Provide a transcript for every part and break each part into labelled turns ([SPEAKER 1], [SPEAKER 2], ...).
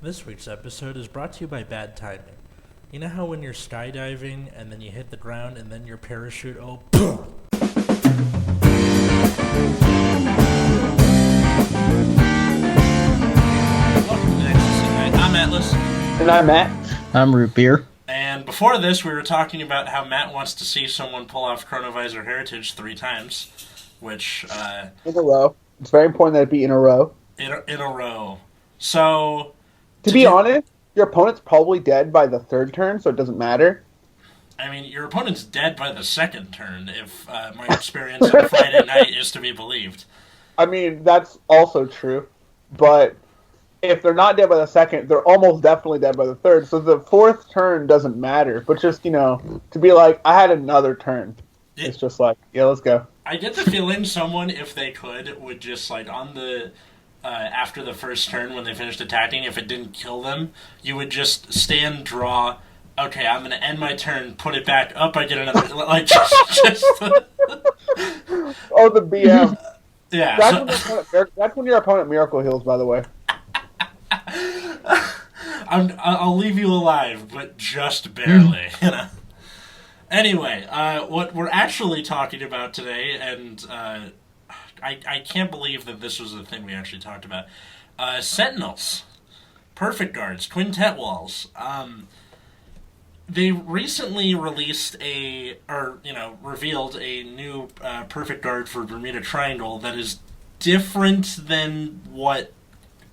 [SPEAKER 1] This week's episode is brought to you by bad timing. You know how when you're skydiving and then you hit the ground and then your parachute, Welcome to Nexus tonight. I'm Atlas.
[SPEAKER 2] And I'm Matt.
[SPEAKER 3] I'm Root Beer.
[SPEAKER 1] And before this, we were talking about how Matt wants to see someone pull off Chronovisor Heritage 3 times, which,
[SPEAKER 2] in a row. It's very important that it be in a row.
[SPEAKER 1] in a row. So...
[SPEAKER 2] To be honest, your opponent's probably dead by the third turn, so it doesn't matter.
[SPEAKER 1] I mean, your opponent's dead by the second turn, if my experience on Friday night is to be believed.
[SPEAKER 2] I mean, that's also true. But if they're not dead by the second, they're almost definitely dead by the third. So the fourth turn doesn't matter. But just, to be like, I had another turn. It's just like, yeah, let's go.
[SPEAKER 1] I get the feeling someone, if they could, would just, like, on the... after the first turn, when they finished attacking, if it didn't kill them, you would just stand, draw. Okay, I'm going to end my turn, put it back up, I get another... like, just
[SPEAKER 2] Oh, the BM.
[SPEAKER 1] Yeah.
[SPEAKER 2] That's when your opponent miracle heals, by the way.
[SPEAKER 1] I'll leave you alive, but just barely, Anyway, what we're actually talking about today, and I can't believe that this was the thing we actually talked about. Sentinels. Perfect guards. Quintet walls. They recently released revealed a new perfect guard for Bermuda Triangle that is different than what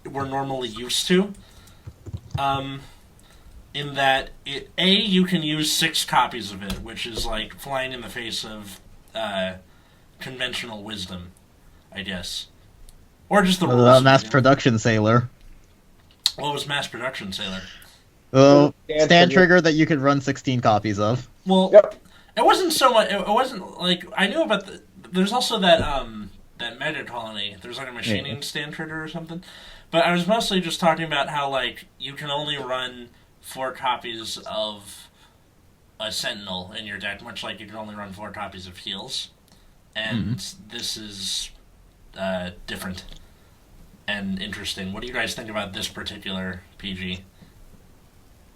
[SPEAKER 1] we're normally used to. In that, you can use 6 copies of it, which is like flying in the face of conventional wisdom, I guess. Or just the rules.
[SPEAKER 3] Mass production sailor.
[SPEAKER 1] What was mass production sailor?
[SPEAKER 3] Oh, stand trigger that you could run 16 copies of.
[SPEAKER 1] Well,
[SPEAKER 2] Yep.
[SPEAKER 1] It wasn't so much. It wasn't like I knew about the. There's also that mega colony. There's like a machining stand trigger or something. But I was mostly just talking about how like you can only run 4 copies of a Sentinel in your deck, much like you can only run 4 copies of heals. And this is different and interesting. What do you guys think about this particular PG?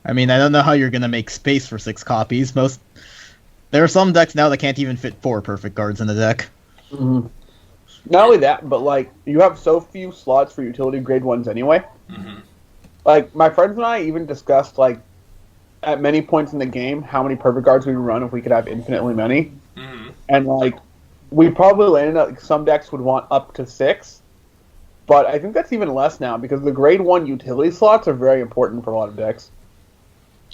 [SPEAKER 3] I mean, I don't know how you're going to make space for 6 copies. There are some decks now that can't even fit 4 perfect guards in the deck.
[SPEAKER 2] Mm-hmm. Not only that, but, like, you have so few slots for utility grade ones anyway.
[SPEAKER 1] Mm-hmm.
[SPEAKER 2] Like, my friends and I even discussed, like, at many points in the game, how many perfect guards we would run if we could have infinitely many.
[SPEAKER 1] Mm-hmm.
[SPEAKER 2] And, like, we probably landed at, like, some decks would want up to 6. But I think that's even less now, because the grade 1 utility slots are very important for a lot of decks.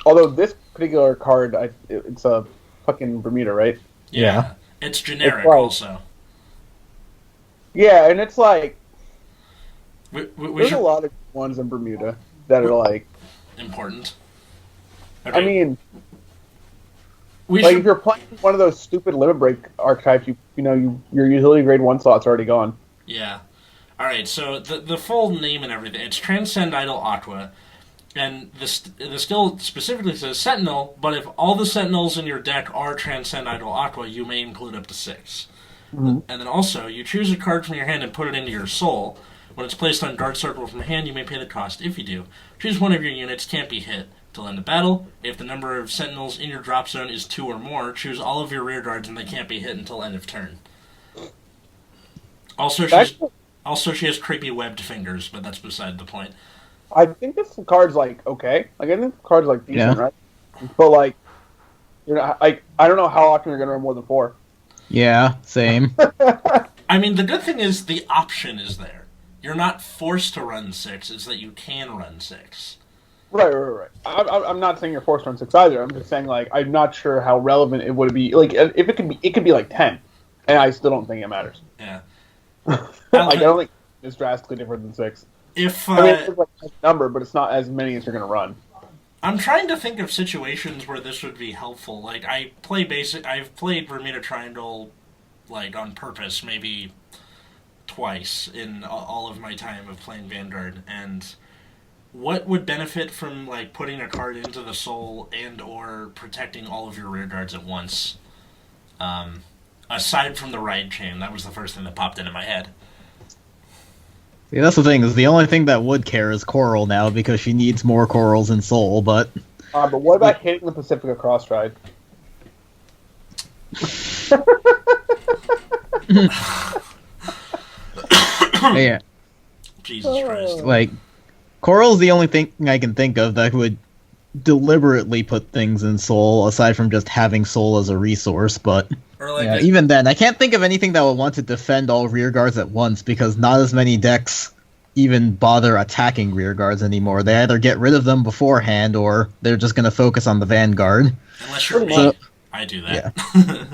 [SPEAKER 2] Although this particular card, it's a fucking Bermuda, right?
[SPEAKER 1] Yeah. It's generic,
[SPEAKER 2] it's like,
[SPEAKER 1] also.
[SPEAKER 2] Yeah, and it's like...
[SPEAKER 1] We
[SPEAKER 2] there's a lot of ones in Bermuda that are, like...
[SPEAKER 1] important. Okay.
[SPEAKER 2] I mean...
[SPEAKER 1] if
[SPEAKER 2] you're playing one of those stupid limit break archetypes, your utility grade 1 slot's already gone.
[SPEAKER 1] Yeah. Alright, so the full name and everything, it's Transcend Idol Aqua. And the skill specifically says Sentinel, but if all the Sentinels in your deck are Transcend Idol Aqua, you may include up to 6. Mm-hmm. And then also, you choose a card from your hand and put it into your soul. When it's placed on guard circle from hand, you may pay the cost. If you do, choose one of your units can't be hit till end of battle. If the number of Sentinels in your drop zone is 2 or more, choose all of your rear guards and they can't be hit until end of turn. Also, she has creepy webbed fingers, but that's beside the point.
[SPEAKER 2] I think this card's, like, okay. Like, I think the card's, like, decent, right? But, like, I don't know how often you're going to run more than 4.
[SPEAKER 3] Yeah, same.
[SPEAKER 1] I mean, the good thing is the option is there. You're not forced to run 6, it's that you can run 6.
[SPEAKER 2] Right. I'm not saying you're forced to run 6 either. I'm just saying, like, I'm not sure how relevant it would be. Like, if it could be, like, 10. And I still don't think it matters.
[SPEAKER 1] Yeah.
[SPEAKER 2] I don't think it's drastically different than 6.
[SPEAKER 1] If
[SPEAKER 2] I mean, it's like a number, but it's not as many as you're going to run.
[SPEAKER 1] I'm trying to think of situations where this would be helpful. Like, I've played Bermuda Triangle, like, on purpose, maybe twice in all of my time of playing Vanguard, and what would benefit from, like, putting a card into the soul and or protecting all of your rear guards at once? Aside from the ride chain, that was the first thing that popped into my head.
[SPEAKER 3] See, that's the thing, is the only thing that would care is Coral now, because she needs more corals in Soul, but...
[SPEAKER 2] But what about hitting the Pacifica Cross-Stride?
[SPEAKER 3] Yeah.
[SPEAKER 1] Jesus Christ.
[SPEAKER 3] Like, Coral's the only thing I can think of that would deliberately put things in Soul, aside from just having Soul as a resource, but...
[SPEAKER 1] Or like
[SPEAKER 3] Yeah, even then, I can't think of anything that would want to defend all rear guards at once, because not as many decks even bother attacking rear guards anymore. They either get rid of them beforehand, or they're just going to focus on the Vanguard.
[SPEAKER 1] unless you're me,
[SPEAKER 3] So-
[SPEAKER 1] I do that.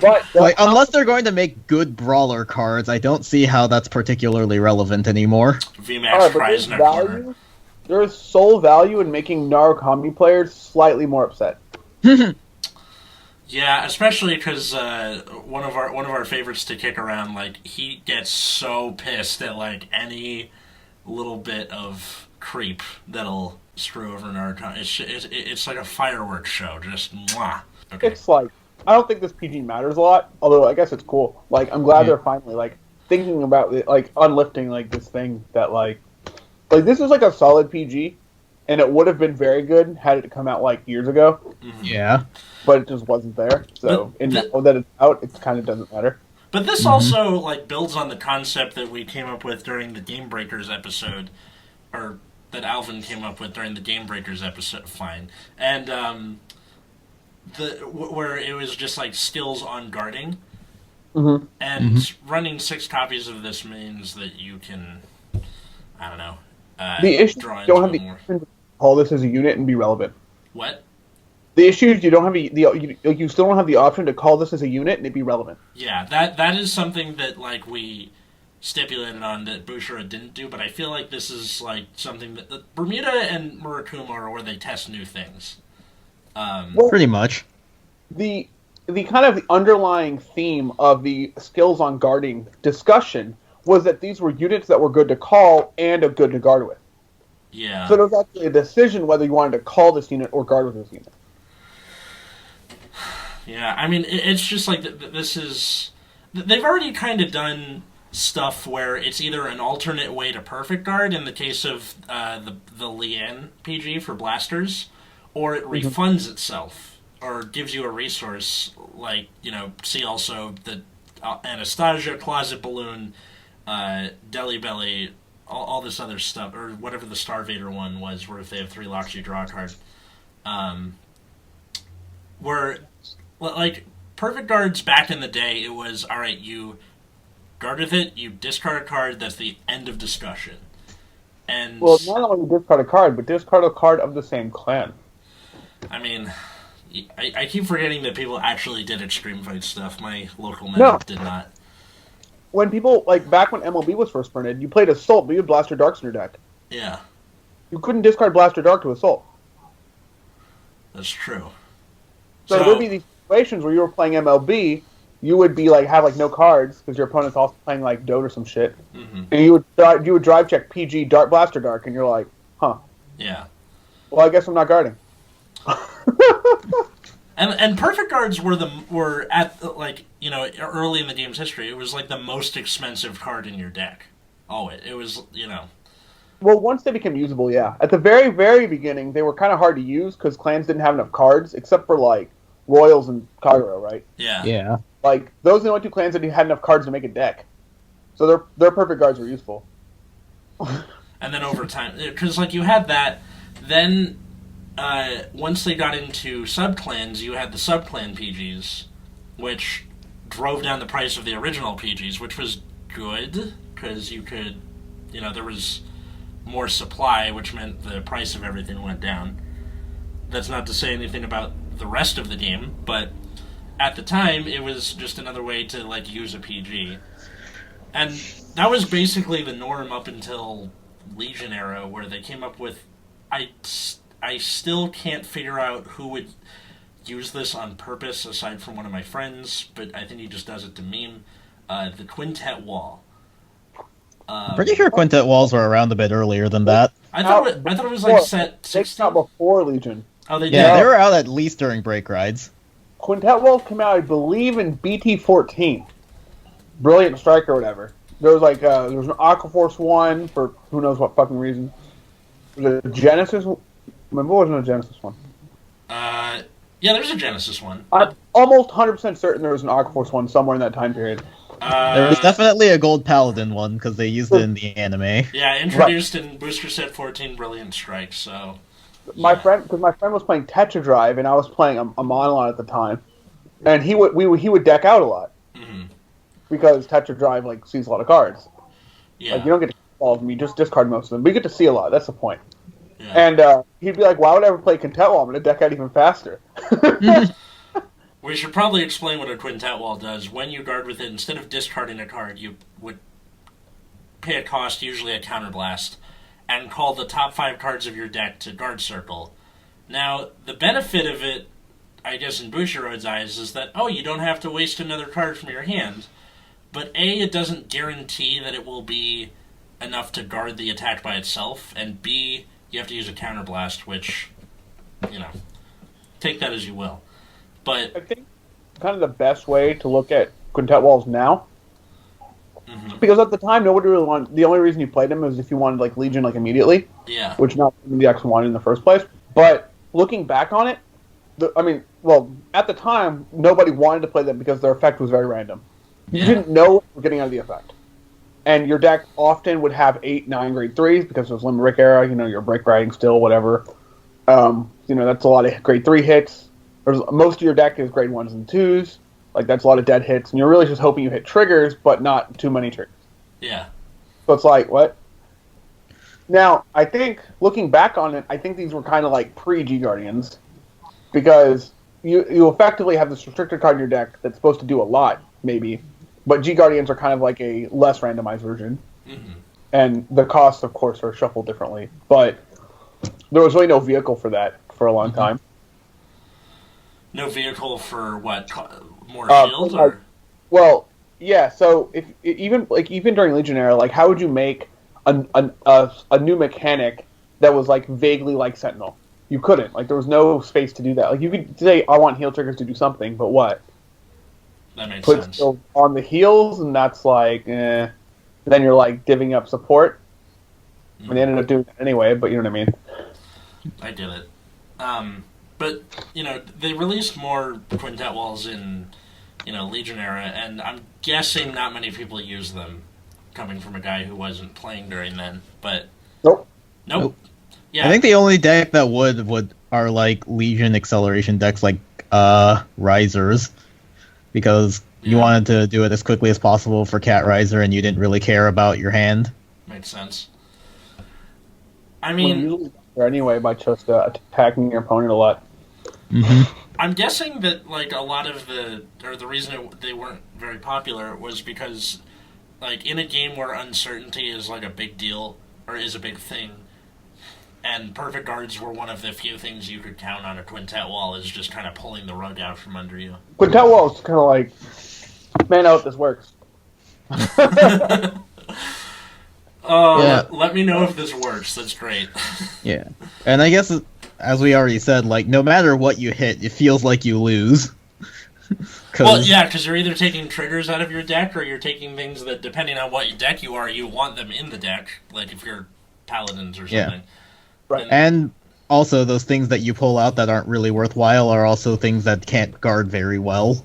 [SPEAKER 2] But
[SPEAKER 3] Like, unless they're going to make good brawler cards, I don't see how that's particularly relevant anymore.
[SPEAKER 1] VMAX
[SPEAKER 2] but
[SPEAKER 1] cries in a corner.
[SPEAKER 2] there's soul value in making Narukami players slightly more upset.
[SPEAKER 1] Yeah, especially because one of our favorites to kick around, like, he gets so pissed at like any little bit of creep that'll screw over Naruto. It's like a fireworks show, just mwah. Okay.
[SPEAKER 2] It's like, I don't think this PG matters a lot, although I guess it's cool. Like, I'm glad they're finally, like, thinking about it, like, unlifting, like, this thing that, like, this is, like, a solid PG, and it would have been very good had it come out, like, years ago,
[SPEAKER 3] Yeah.
[SPEAKER 2] but it just wasn't there, so, and now that it's out, it kind of doesn't matter.
[SPEAKER 1] But this also like builds on the concept that we came up with during the Game Breakers episode, or that Alvin came up with during the Game Breakers episode. Fine, and where it was just like skills on guarding, and running 6 copies of this means that you can, I don't know,
[SPEAKER 2] The issue
[SPEAKER 1] draw
[SPEAKER 2] you don't
[SPEAKER 1] into
[SPEAKER 2] have
[SPEAKER 1] it
[SPEAKER 2] the
[SPEAKER 1] more.
[SPEAKER 2] option to call this as a unit and be relevant.
[SPEAKER 1] What?
[SPEAKER 2] The issue is you don't have you still don't have the option to call this as a unit and it be relevant.
[SPEAKER 1] Yeah, that is something that like we stipulated on that Bushra didn't do, but I feel like this is like something that Bermuda and Murakuma are where they test new things.
[SPEAKER 3] Pretty much.
[SPEAKER 2] The kind of the underlying theme of the skills on guarding discussion was that these were units that were good to call and good to guard with.
[SPEAKER 1] Yeah.
[SPEAKER 2] So there was actually a decision whether you wanted to call this unit or guard with this unit.
[SPEAKER 1] Yeah, I mean, it's just like this is... They've already kind of done stuff where it's either an alternate way to Perfect Guard in the case of the Lian PG for blasters, or it refunds itself, or gives you a resource, like, you know, see also the Anastasia, Closet Balloon, Deli Belly, all this other stuff, or whatever the Starvader one was, where if they have 3 locks, you draw a card. Where, like, Perfect Guards back in the day, it was, alright, you guard with it, you discard a card, that's the end of discussion. And
[SPEAKER 2] Well, not only discard a card, but discard a card of the same clan.
[SPEAKER 1] I mean, I keep forgetting that people actually did Extreme Fight stuff. My local men
[SPEAKER 2] No.
[SPEAKER 1] did not.
[SPEAKER 2] When people, like, back when MLB was first printed, you played Assault, but you had Blaster Darks in your deck.
[SPEAKER 1] Yeah,
[SPEAKER 2] You couldn't discard Blaster Dark to Assault.
[SPEAKER 1] that's true.
[SPEAKER 2] So there'd be these situations where you were playing MLB, you would be like have like no cards because your opponent's also playing like Dota or some shit, and you would drive check PG Dark Blaster Dark, and you're like, huh?
[SPEAKER 1] Yeah.
[SPEAKER 2] Well, I guess I'm not guarding.
[SPEAKER 1] And Perfect Guards were at, like, you know, early in the game's history, it was like the most expensive card in your deck. Oh, it was, you know.
[SPEAKER 2] Well, once they became usable, yeah. At the very, very beginning, they were kind of hard to use because clans didn't have enough cards, except for like Royals and Kagero, right?
[SPEAKER 1] Yeah.
[SPEAKER 3] Yeah.
[SPEAKER 2] Like those are the only 2 clans that had enough cards to make a deck, so their Perfect Guards were useful.
[SPEAKER 1] And then over time, because like you had that, then once they got into subclans, you had the subclan PGs, which drove down the price of the original PGs, which was good because you could, you know, there was more supply, which meant the price of everything went down. That's not to say anything about the rest of the game, but at the time, it was just another way to, like, use a PG. And that was basically the norm up until Legion era, where they came up with... I still can't figure out who would use this on purpose, aside from one of my friends, but I think he just does it to meme. The Quintet Wall.
[SPEAKER 3] I'm pretty sure Quintet Walls were around a bit earlier than that.
[SPEAKER 1] I thought it was like set
[SPEAKER 2] They
[SPEAKER 1] 16.
[SPEAKER 2] came out before Legion.
[SPEAKER 1] Oh, they did?
[SPEAKER 3] Yeah, they were out at least during break rides.
[SPEAKER 2] Quintet Walls came out, I believe, in BT14. Brilliant Strike or whatever. There was there was an Aquaforce one for who knows what fucking reason. The Genesis. Remember, wasn't a Genesis one.
[SPEAKER 1] Yeah, there's a Genesis one.
[SPEAKER 2] I'm almost 100% certain there was an Aquaforce one somewhere in that time period.
[SPEAKER 3] There was definitely a Gold Paladin one because they used it in the anime.
[SPEAKER 1] Yeah, introduced in Booster Set 14 Brilliant Strike, so...
[SPEAKER 2] My friend was playing Tetra Drive, and I was playing a Monolon at the time, and he would deck out a lot.
[SPEAKER 1] Mm-hmm.
[SPEAKER 2] Because Tetra Drive, sees a lot of cards.
[SPEAKER 1] Yeah.
[SPEAKER 2] You don't get to see all of them, you just discard most of them. But you get to see a lot, that's the point.
[SPEAKER 1] Yeah.
[SPEAKER 2] And he'd be like, why would I ever play Quintet Wall? I'm going to deck out even faster.
[SPEAKER 1] We should probably explain what a Quintet Wall does. When you guard with it, instead of discarding a card, you would pay a cost, usually a counterblast, and call the top 5 cards of your deck to guard circle. Now, the benefit of it, I guess in Bushiroad's eyes, is that, you don't have to waste another card from your hand. But A, it doesn't guarantee that it will be enough to guard the attack by itself, and B, you have to use a counterblast, which, take that as you will. But
[SPEAKER 2] I think kind of the best way to look at Quintet Walls now, because at the time nobody really wanted. The only reason you played them was if you wanted Legion immediately.
[SPEAKER 1] Yeah.
[SPEAKER 2] Which not the X wanted in the first place. But looking back on it, at the time nobody wanted to play them because their effect was very random. You didn't know what you were getting out of the effect, and your deck often would have 8, 9 grade 3s because it was Limerick era. Your break riding still whatever. That's a lot of grade 3 hits. Most of your deck is grade 1s and 2s. That's a lot of dead hits. And you're really just hoping you hit triggers, but not too many triggers.
[SPEAKER 1] Yeah.
[SPEAKER 2] So it's what? Now, I think, looking back on it, I think these were kind of pre-G Guardians. Because you effectively have this restricted card in your deck that's supposed to do a lot, maybe. But G Guardians are kind of a less randomized version. Mm-hmm. And the costs, of course, are shuffled differently. But there was really no vehicle for that for a long time.
[SPEAKER 1] No vehicle for what? More shields? Or?
[SPEAKER 2] Well, yeah. So if even during Legion era, how would you make a new mechanic that was vaguely like Sentinel? You couldn't. There was no space to do that. You could say, I want heal triggers to do something, but what?
[SPEAKER 1] That makes
[SPEAKER 2] Put
[SPEAKER 1] sense.
[SPEAKER 2] On the heals, and that's Then you're divvying up support. And they ended up doing it anyway, but you know what I mean.
[SPEAKER 1] I get it. But, they released more Quintet Walls in, Legion era, and I'm guessing not many people use them, coming from a guy who wasn't playing during then, but... Nope. Yeah.
[SPEAKER 3] I think the only deck that would are, Legion acceleration decks, Risers, because you wanted to do it as quickly as possible for Cat Riser, and you didn't really care about your hand.
[SPEAKER 1] Makes sense. I mean...
[SPEAKER 2] Anyway, by just attacking your opponent a lot.
[SPEAKER 3] Mm-hmm.
[SPEAKER 1] I'm guessing that a lot of the reason they weren't very popular was because in a game where uncertainty is a big deal or is a big thing, and perfect guards were one of the few things you could count on, a Quintet Wall is just kind of pulling the rug out from under you.
[SPEAKER 2] Quintet Wall is kind of man, I hope this works.
[SPEAKER 3] Let
[SPEAKER 1] me know if this works. That's great.
[SPEAKER 3] Yeah. And I guess, as we already said, no matter what you hit, it feels like you lose.
[SPEAKER 1] Well, yeah, because you're either taking triggers out of your deck, or you're taking things that, depending on what deck you are, you want them in the deck. If you're Paladins or something.
[SPEAKER 3] Yeah. Right. And also, those things that you pull out that aren't really worthwhile are also things that can't guard very well.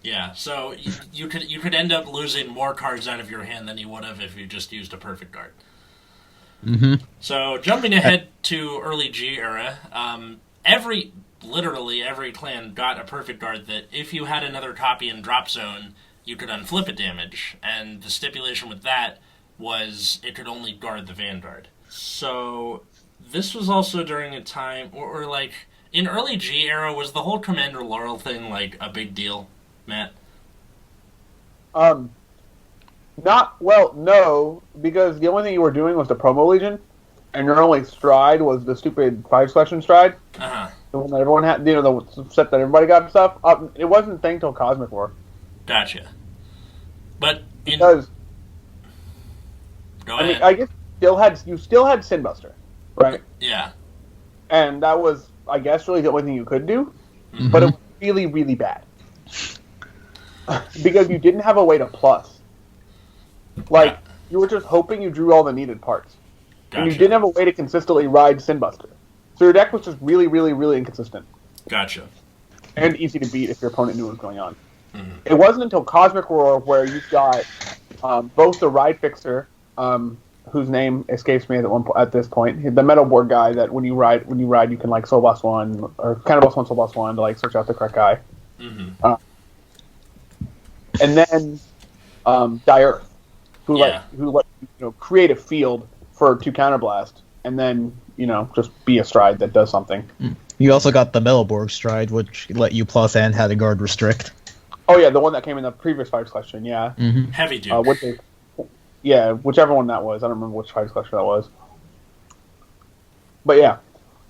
[SPEAKER 1] Yeah, so you could end up losing more cards out of your hand than you would have if you just used a perfect guard.
[SPEAKER 3] Mm-hmm.
[SPEAKER 1] So jumping ahead to early G era, literally every clan got a perfect guard that if you had another copy in drop zone, you could unflip it damage, and the stipulation with that was it could only guard the Vanguard. So this was also during a time, or in early G era, was the whole Commander Laurel thing a big deal? Matt?
[SPEAKER 2] No, because the only thing you were doing was the promo Legion, and your only stride was the stupid 5 selection stride.
[SPEAKER 1] Uh-huh.
[SPEAKER 2] The one that everyone had, the set that everybody got and stuff. It wasn't a thing till Cosmic War.
[SPEAKER 1] Gotcha. But
[SPEAKER 2] because
[SPEAKER 1] go ahead.
[SPEAKER 2] I guess you still had Sinbuster, right?
[SPEAKER 1] Yeah.
[SPEAKER 2] And that was, I guess, really the only thing you could do, but it was really, really bad. Because you didn't have a way to plus. Like, you were just hoping you drew all the needed parts. And you
[SPEAKER 1] Gotcha.
[SPEAKER 2] didn't have a way to consistently ride Sinbuster. So your deck was just really, really, really inconsistent.
[SPEAKER 1] Gotcha.
[SPEAKER 2] And easy to beat if your opponent knew what was going on.
[SPEAKER 1] Mm-hmm.
[SPEAKER 2] It wasn't until Cosmic Roar where you've got both the Ride Fixer, whose name escapes me at this point, the Metal Board guy that when you ride you can like Soul Boss 1 or Counterboss 1, Soul Boss 1 to like search out the correct guy.
[SPEAKER 1] Mm-hmm.
[SPEAKER 2] And then Dire, who
[SPEAKER 1] Yeah.
[SPEAKER 2] let create a field for 2 Counterblast, and then just be a stride that does something.
[SPEAKER 3] You also got the Metalborg stride, which let you plus and had a guard restrict.
[SPEAKER 2] Oh yeah, the one that came in the previous Fighters collection. Yeah,
[SPEAKER 1] Heavy Duke.
[SPEAKER 2] whichever one that was. I don't remember which Fighters collection that was. But yeah,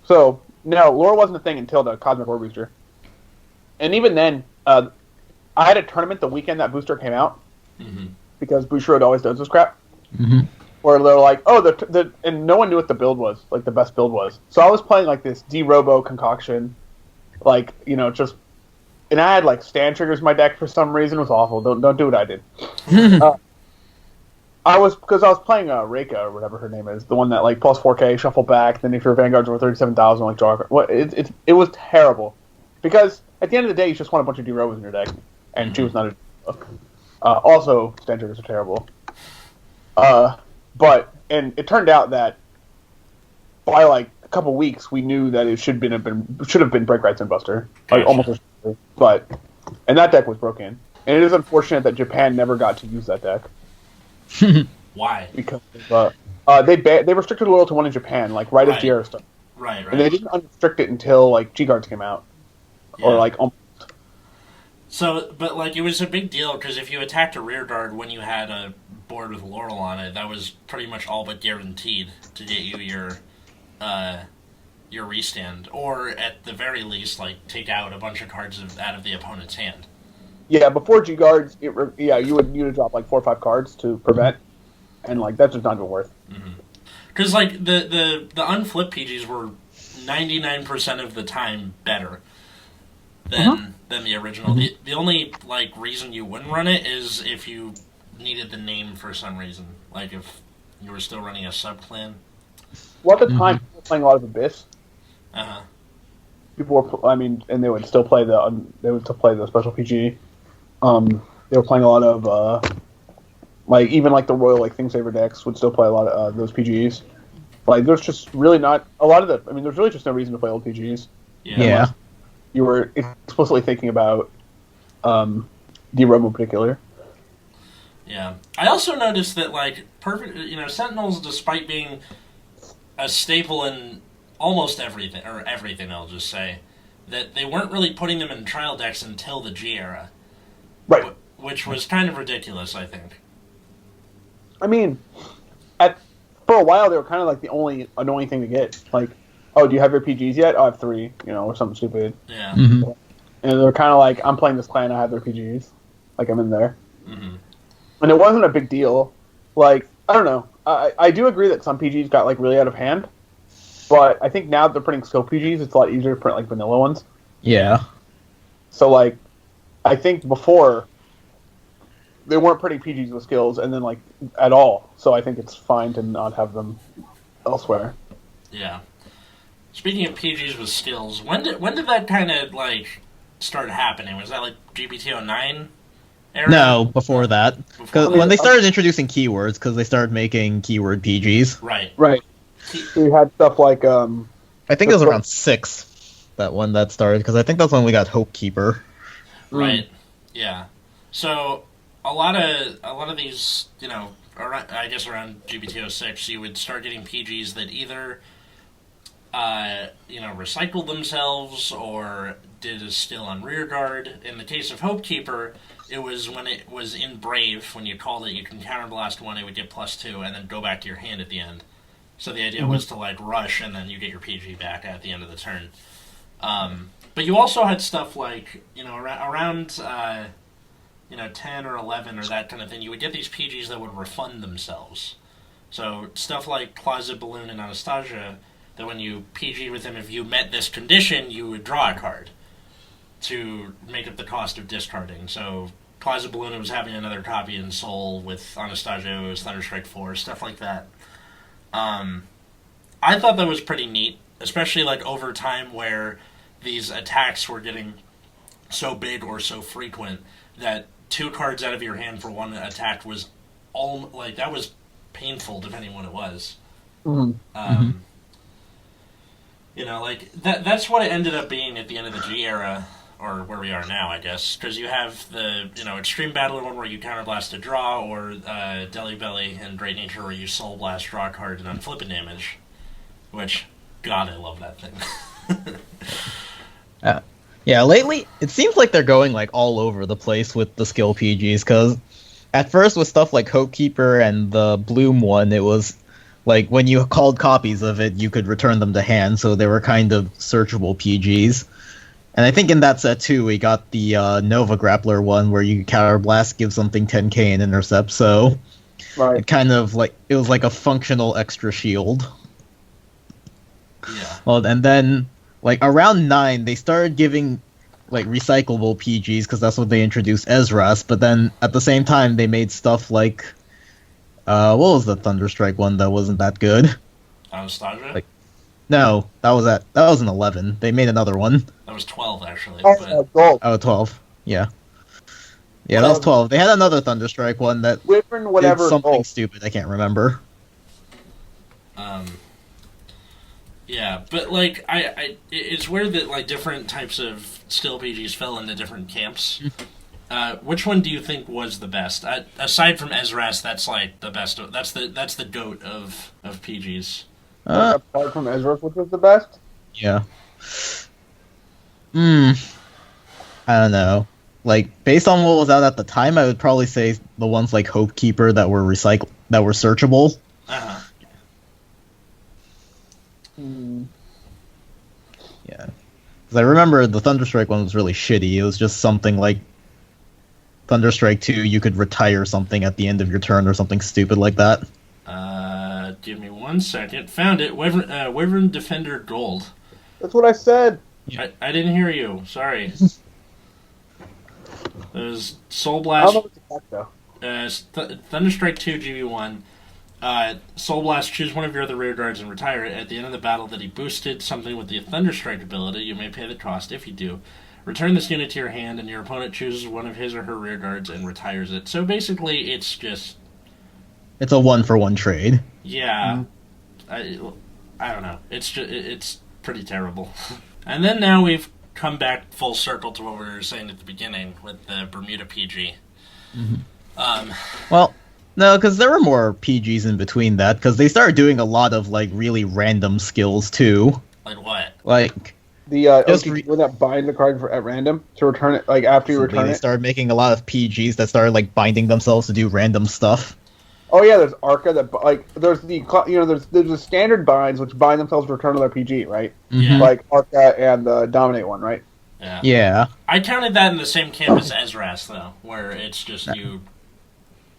[SPEAKER 2] so no, lore wasn't a thing until the Cosmic War booster, and even then, I had a tournament the weekend that booster came out
[SPEAKER 1] Mm-hmm.
[SPEAKER 2] because Bushiroad always does this crap.
[SPEAKER 3] Mm-hmm.
[SPEAKER 2] Where they're like, oh, and no one knew what the build was, like the best build was. So I was playing like this D-Robo concoction, like just, and I had like stand triggers in my deck for some reason. It was awful. Don't do what I did. I was playing Reika or whatever her name is, the one that like plus 4K shuffle back. Then if your Vanguard's over 37,000, like draw. It was terrible because at the end of the day, you just want a bunch of D-Robos in your deck, and she was not a. Also, stand triggers are terrible. But it turned out that by like a couple weeks, we knew that it should have been Break Rights and Buster, like
[SPEAKER 1] Gotcha.
[SPEAKER 2] almost. And that deck was broken, and it is unfortunate that Japan never got to use that deck
[SPEAKER 1] Why?
[SPEAKER 2] because they restricted loyal to one in Japan, like right as
[SPEAKER 1] Right.
[SPEAKER 2] GR started,
[SPEAKER 1] Right.
[SPEAKER 2] and they didn't unrestrict it until like G Guards came out,
[SPEAKER 1] Yeah.
[SPEAKER 2] or like
[SPEAKER 1] So, but like it was a big deal because if you attacked a rear guard when you had a board with Laurel on it, that was pretty much all but guaranteed to get you your restand, or at the very least, like take out a bunch of cards out of the opponent's hand.
[SPEAKER 2] yeah. Before G Guards, you would drop like 4 or 5 cards to prevent, and like that's just not even worth.
[SPEAKER 1] Because like the unflip PGs were 99% of the time better than the original. The only like reason you wouldn't run it is if you needed the name for some reason, like if you were still running a sub clan.
[SPEAKER 2] Well, at the time, people were playing a lot of Abyss.
[SPEAKER 1] Uh-huh.
[SPEAKER 2] People were, and they would still play the special PG. They were playing a lot of like even like the Royal like Thingsaver decks would still play a lot of those PGs. Like there's just really not a lot of the. I mean, there's really just no reason to play old PGs.
[SPEAKER 3] Yeah.
[SPEAKER 2] You were explicitly thinking about D-Robo in particular.
[SPEAKER 1] Yeah. I also noticed that like Sentinels, despite being a staple in almost everything, I'll just say, that they weren't really putting them in trial decks until the G era.
[SPEAKER 2] Right.
[SPEAKER 1] Which was kind of ridiculous, I think.
[SPEAKER 2] I mean, for a while they were kind of like the only annoying thing to get. Like, oh, do you have your PGs yet? Oh, I have 3, or something stupid.
[SPEAKER 1] Yeah.
[SPEAKER 3] Mm-hmm.
[SPEAKER 2] And they're kind of like, I'm playing this clan, I have their PGs. Like, I'm in there.
[SPEAKER 1] Mm-hmm.
[SPEAKER 2] And it wasn't a big deal. Like, I don't know. I do agree that some PGs got, like, really out of hand. But I think now that they're printing skill PGs, it's a lot easier to print, like, vanilla ones.
[SPEAKER 3] Yeah.
[SPEAKER 2] So, like, I think before, they weren't printing PGs with skills, and then, like, at all. So I think it's fine to not have them elsewhere.
[SPEAKER 1] Yeah. Speaking of PGs with skills, when did that kind of like start happening? Was that like GBT09 era?
[SPEAKER 3] No, before that.
[SPEAKER 1] Before
[SPEAKER 3] Because
[SPEAKER 1] that?
[SPEAKER 3] when they started introducing keywords, because they started making keyword PGs.
[SPEAKER 1] Right.
[SPEAKER 2] Right. We had stuff like,
[SPEAKER 3] I think it was around 6, that one that started, because I think that's when we got Hope Keeper.
[SPEAKER 1] Right. Yeah. So a lot of these, around, I guess around GBT06, you would start getting PGs that either recycled themselves or did a still on rear guard. In the case of Hope Keeper, it was when it was in Brave, when you called it, you can counterblast 1, it would get +2, and then go back to your hand at the end. So the idea was to like rush, and then you get your PG back at the end of the turn. But you also had stuff like, around 10 or 11 or that kind of thing, you would get these PGs that would refund themselves. So stuff like Closet Balloon and Anastasia, that when you PG with them, if you met this condition, you would draw a card to make up the cost of discarding. So Plaza Balloon was having another copy in Seoul with Anastasios, Thunderstrike 4, stuff like that. I thought that was pretty neat, especially like over time where these attacks were getting so big or so frequent that 2 cards out of your hand for one attack was all like that was painful depending when it was. You know, like that's what it ended up being at the end of the G era, or where we are now, I guess, because you have the Extreme Battler one where you counterblast to draw, or Deli Belly and Great Nature where you Soul Blast, draw a card, and unflip a damage. Which, God, I love that thing.
[SPEAKER 3] Yeah, lately it seems like they're going like all over the place with the skill PGs, because at first with stuff like Hopekeeper and the Bloom one, it was like when you called copies of it, you could return them to hand, so they were kind of searchable PGs. And I think in that set too, we got the Nova Grappler one where you counterblast, give something 10k and intercept, so it kind of like it was like a functional extra shield.
[SPEAKER 1] Yeah.
[SPEAKER 3] Well, and then like around 9, they started giving like recyclable PGs because that's what they introduced Ezra's. But then at the same time, they made stuff like what was the Thunderstrike one that wasn't that good?
[SPEAKER 1] Anastasia?
[SPEAKER 3] Like, no, that was an 11. They made another one.
[SPEAKER 1] That was 12 actually.
[SPEAKER 2] Gold.
[SPEAKER 3] Oh, 12. Yeah. Yeah, that was 12. They had another Thunderstrike one that
[SPEAKER 2] Wyvern, whatever,
[SPEAKER 3] did something
[SPEAKER 2] gold.
[SPEAKER 3] stupid. I can't remember.
[SPEAKER 1] Yeah, but like it's weird that like different types of still PGs fell into different camps. Which one do you think was the best? Aside from Ezra's, that's like the best. That's the goat of PGs.
[SPEAKER 2] Apart from Ezra's, which was the best?
[SPEAKER 3] Yeah. I don't know. Like based on what was out at the time, I would probably say the ones like Hopekeeper that were searchable.
[SPEAKER 1] Uh-huh.
[SPEAKER 3] Yeah. Because I remember the Thunderstrike one was really shitty. It was just something like Thunderstrike 2, you could retire something at the end of your turn or something stupid like that.
[SPEAKER 1] Give me 1 second. Found it. Wyvern Defender Gold.
[SPEAKER 2] That's what I said.
[SPEAKER 1] I didn't hear you. Sorry. There's Soul
[SPEAKER 2] I
[SPEAKER 1] Blast.
[SPEAKER 2] don't know what the heck, though.
[SPEAKER 1] Thunderstrike 2 GB1. Soul Blast, choose one of your other rear guards and retire it. At the end of the battle that he boosted something with the Thunderstrike ability, you may pay the cost. If you do, return this unit to your hand, and your opponent chooses one of his or her rear guards and retires it. So basically, it's just...
[SPEAKER 3] It's a 1-for-1 trade.
[SPEAKER 1] Yeah. I don't know. It's pretty terrible. And then now we've come back full circle to what we were saying at the beginning with the Bermuda PG.
[SPEAKER 3] Well... No, because there were more PGs in between that, because they started doing a lot of, like, really random skills, too.
[SPEAKER 1] Like what?
[SPEAKER 3] Like...
[SPEAKER 2] The when that bind the card at random to return it, like, after you return
[SPEAKER 3] they
[SPEAKER 2] it.
[SPEAKER 3] started making a lot of PGs that started, like, binding themselves to do random stuff.
[SPEAKER 2] Oh, yeah, there's Arca that, like, there's the standard binds, which bind themselves to return to their PG, right?
[SPEAKER 1] Yeah.
[SPEAKER 2] Like Arca and the Dominate one, right?
[SPEAKER 3] Yeah.
[SPEAKER 1] I counted that in the same camp as Ezra's, though, where it's just you...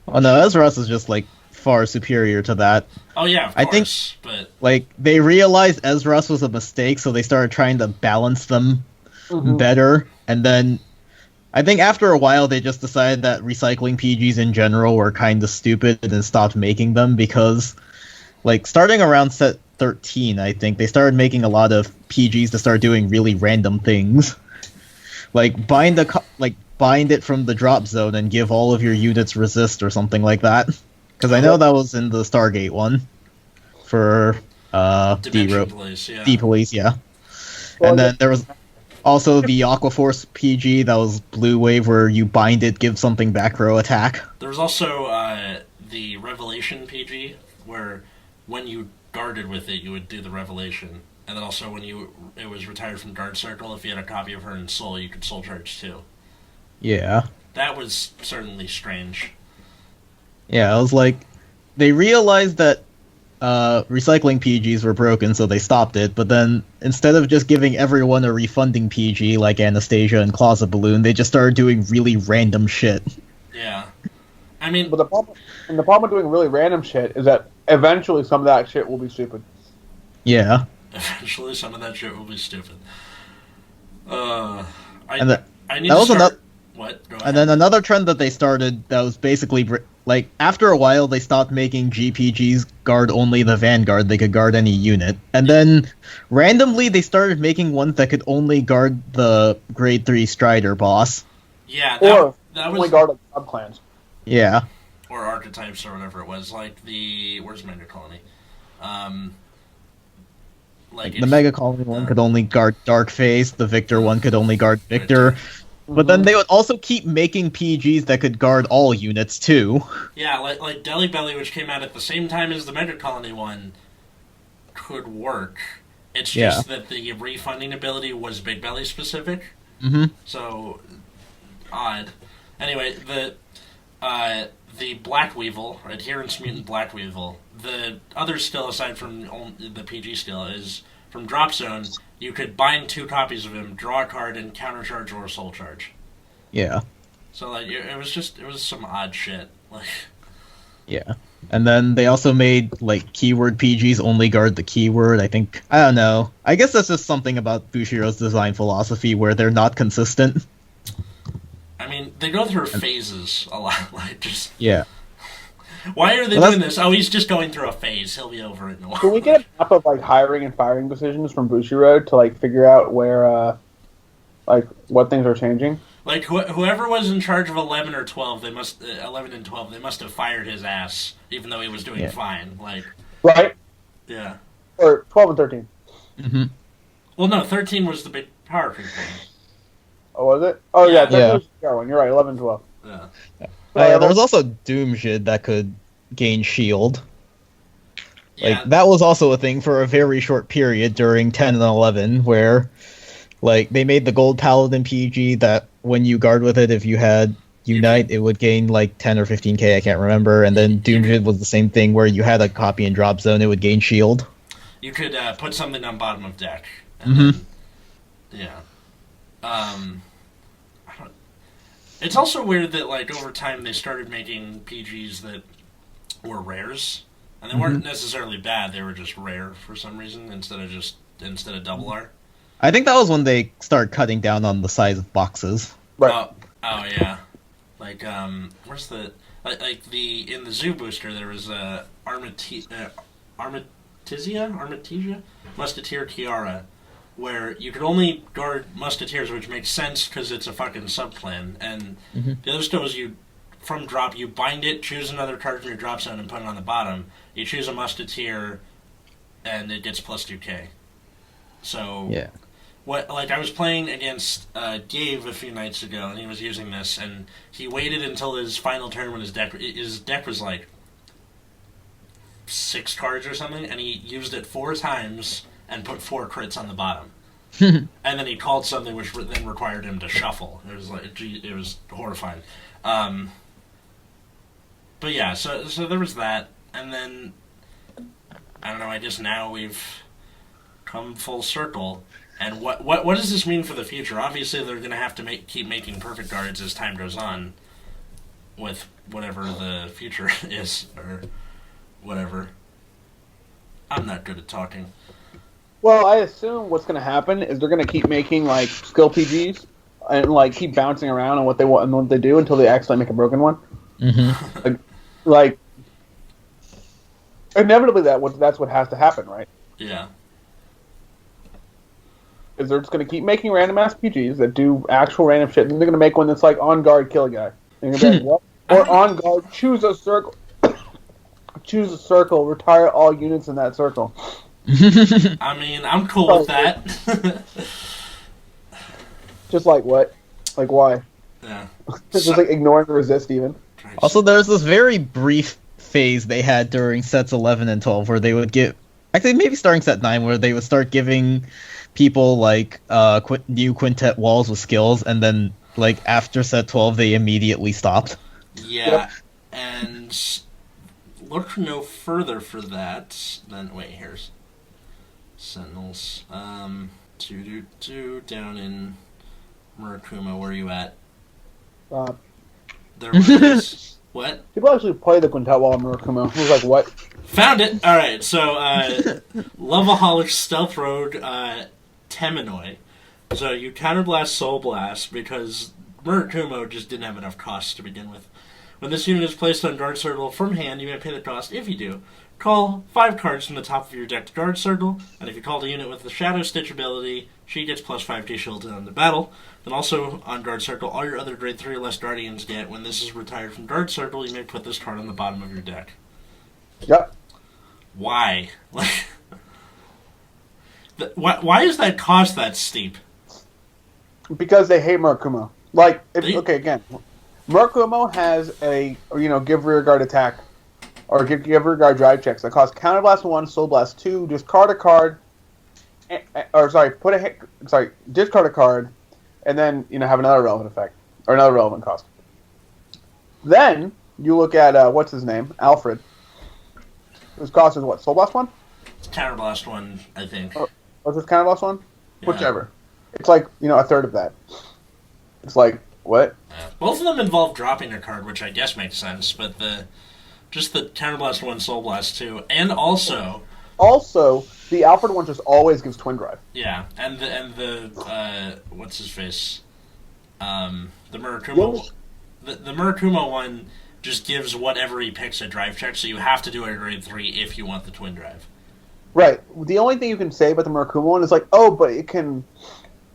[SPEAKER 3] Oh no, Ezra's is just like far superior to that.
[SPEAKER 1] Oh yeah, of course, but
[SPEAKER 3] like they realized Ezra's was a mistake, so they started trying to balance them better. And then I think after a while they just decided that recycling PGs in general were kind of stupid and stopped making them, because like starting around set 13, I think they started making a lot of PGs to start doing really random things. Like bind it from the drop zone and give all of your units resist or something like that. Because I know that was in the Stargate one for D-Police, yeah. And then there was also the Aquaforce PG that was Blue Wave, where you bind it, give something back row attack.
[SPEAKER 1] There was also the Revelation PG, where when you guarded with it, you would do the Revelation. And then also when it was retired from Guard Circle, if you had a copy of her in Soul, you could Soul Charge too.
[SPEAKER 3] Yeah.
[SPEAKER 1] That was certainly strange.
[SPEAKER 3] Yeah, it was like, they realized that recycling PGs were broken, so they stopped it, but then instead of just giving everyone a refunding PG like Anastasia and Closet Balloon, they just started doing really random shit.
[SPEAKER 1] Yeah. I mean...
[SPEAKER 2] But the problem with doing really random shit is that eventually some of that shit will be stupid.
[SPEAKER 3] Yeah.
[SPEAKER 1] Eventually some of that shit will be stupid. What? Go
[SPEAKER 3] And
[SPEAKER 1] ahead.
[SPEAKER 3] then another trend that they started that was basically like after a while they stopped making GPGs guard only the Vanguard. They could guard any unit, and then randomly they started making ones that could only guard the Grade 3 Strider boss.
[SPEAKER 1] Yeah,
[SPEAKER 2] Or
[SPEAKER 1] that
[SPEAKER 2] only
[SPEAKER 1] was
[SPEAKER 2] guard like sub-clans.
[SPEAKER 3] Yeah.
[SPEAKER 1] or archetypes or whatever it was. Like where's Mega Colony?
[SPEAKER 3] Like the Mega Colony one could only guard Dark Phase, the Victor one could only guard Victor. But then they would also keep making PGs that could guard all units too.
[SPEAKER 1] Yeah, like Deli Belly, which came out at the same time as the Mega Colony one, could work. It's just that the refunding ability was Big Belly specific.
[SPEAKER 3] Mm-hmm.
[SPEAKER 1] So odd. Anyway, the Black Weevil, Adherence Mutant Black Weevil, the other skill aside from the PG skill is from Drop Zone. You could bind 2 copies of him, draw a card, and countercharge or soul charge.
[SPEAKER 3] Yeah.
[SPEAKER 1] So like it was some odd shit. Like
[SPEAKER 3] Yeah. And then they also made like keyword PGs only guard the keyword. I don't know. I guess that's just something about Bushiroad's design philosophy where they're not consistent.
[SPEAKER 1] I mean, they go through phases a lot. Like just
[SPEAKER 3] Yeah.
[SPEAKER 1] why are they doing this? Oh, he's just going through a phase. He'll be over it in a while.
[SPEAKER 2] Can we get a map of like hiring and firing decisions from Bushiroad to like figure out where like what things are changing?
[SPEAKER 1] Like whoever was in charge of 11 or 12, 11 and 12, they must have fired his ass, even though he was doing fine. Like,
[SPEAKER 2] right?
[SPEAKER 1] Yeah.
[SPEAKER 2] Or 12 and 13.
[SPEAKER 3] Mm-hmm.
[SPEAKER 1] Well, no, 13 was the big power creep one.
[SPEAKER 2] Oh, was it? Oh yeah, 13
[SPEAKER 3] Yeah.
[SPEAKER 2] was the power one. You're right. 11 and 12.
[SPEAKER 1] Yeah.
[SPEAKER 3] There was also Doomshid that could gain shield. Like
[SPEAKER 1] Yeah.
[SPEAKER 3] that was also a thing for a very short period during 10 and 11 where like they made the gold paladin PG that when you guard with it, if you had Unite, it would gain like 10 or 15k, I can't remember. And then Doomshid was the same thing where you had a copy in drop zone, it would gain shield.
[SPEAKER 1] You could put something on bottom of deck. And then, yeah. It's also weird that like over time they started making PGs that were rares, and they weren't necessarily bad. They were just rare for some reason instead of double R.
[SPEAKER 3] I think that was when they started cutting down on the size of boxes.
[SPEAKER 2] Right.
[SPEAKER 1] Oh yeah. Like where's the like the in the Zoo Booster there was Armatizia Musketeer Kiara, where you could only guard Musketeers, which makes sense because it's a fucking subclan. And the other skill is from drop, you bind it, choose another card from your drop zone, and put it on the bottom. You choose a Musketeer, and it gets plus 2k. So
[SPEAKER 3] Yeah.
[SPEAKER 1] Like I was playing against Dave a few nights ago, and he was using this, and he waited until his final turn when his deck was like 6 cards or something, and he used it 4 times and put 4 crits on the bottom. And then he called something which then required him to shuffle. It was like it was horrifying. But yeah, so there was that, and then I don't know. I guess now we've come full circle. And what does this mean for the future? Obviously, they're going to have to keep making perfect guards as time goes on, with whatever the future is or whatever. I'm not good at talking.
[SPEAKER 2] Well, I assume what's going to happen is they're going to keep making like skill PGs and like keep bouncing around on what they want and what they do until they actually make a broken one. Like inevitably that's what has to happen, right?
[SPEAKER 1] Yeah.
[SPEAKER 2] Is they're just going to keep making random ass PGs that do actual random shit, and then they're going to make one that's like on guard, kill a guy. And you're gonna be like, what? Or on guard, choose a circle. Choose a circle, retire all units in that circle.
[SPEAKER 1] I mean, I'm cool with that.
[SPEAKER 2] Just like what? Like why?
[SPEAKER 1] Yeah.
[SPEAKER 2] Just like ignoring resist even.
[SPEAKER 3] Also, there's this very brief phase they had during sets 11 and 12 where they would give... Actually, maybe starting set 9, where they would start giving people, like, new quintet walls with skills, and then, like, after set 12, they immediately stopped.
[SPEAKER 1] Yeah,
[SPEAKER 2] Yep.
[SPEAKER 1] and look no further for that than... Wait, here's Sentinels. Down in Murakuma, where are you at? There was... What?
[SPEAKER 2] People actually play the quintet wall in Murakuma. It was like, what?
[SPEAKER 1] Found it! Alright, so, Loveaholic Stealth Road, Teminoi. So you counterblast Soul Blast because Murakumo just didn't have enough costs to begin with. When this unit is placed on guard circle from hand, you may pay the cost. If you do, call 5 cards from the top of your deck to guard circle, and if you call the unit with the Shadow Stitch ability, she gets plus 5 shield on the battle. Then also on guard circle, all your other grade 3 or less Guardians get. When this is retired from guard circle, you may put this card on the bottom of your deck.
[SPEAKER 2] Yep.
[SPEAKER 1] Why? Why is that cost that steep?
[SPEAKER 2] Because they hate Murakumo. Okay, again, Murakumo has a give rear guard attack or give rear guard drive checks that cost Counterblast 1, Soul Blast 2, discard a card, discard a card, and then have another relevant effect or another relevant cost. Then you look at what's his name, Alfred. His cost is what? Soul Blast 1?
[SPEAKER 1] It's Counterblast 1, I think.
[SPEAKER 2] Or was this Counterblast 1?
[SPEAKER 1] Yeah.
[SPEAKER 2] Whichever. It's like a third of that. It's like what?
[SPEAKER 1] Both of them involve dropping a card, which I guess makes sense, but the Counterblast 1, Soul Blast 2, and also
[SPEAKER 2] the Alfred one just always gives Twin Drive.
[SPEAKER 1] Yeah, and the what's his face, the Murakumo, the Murakumo one just gives whatever he picks a drive check, so you have to do a grade 3 if you want the Twin Drive.
[SPEAKER 2] Right. The only thing you can say about the Murakumo one is but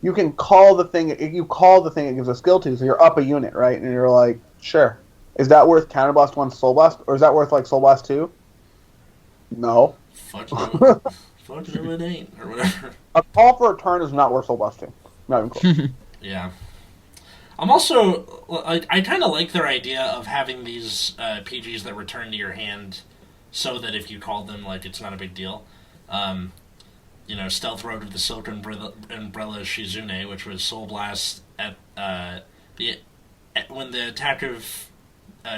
[SPEAKER 2] you can call the thing. You call the thing it gives a skill to, so you're up a unit, right? And you're like, sure. Is that worth Counterblast 1 Soul Blast? Or is that worth, Soul Blast 2? No.
[SPEAKER 1] Fuck no. Fuck no, it ain't. Or whatever.
[SPEAKER 2] A call for a turn is not worth Soul Blast 2. Not even close.
[SPEAKER 1] Yeah. I'm also... I kind of like their idea of having these PGs that return to your hand so that if you call them, it's not a big deal. Stealth Road of the Silk Umbrella Shizune, which was Soul Blast when the attack of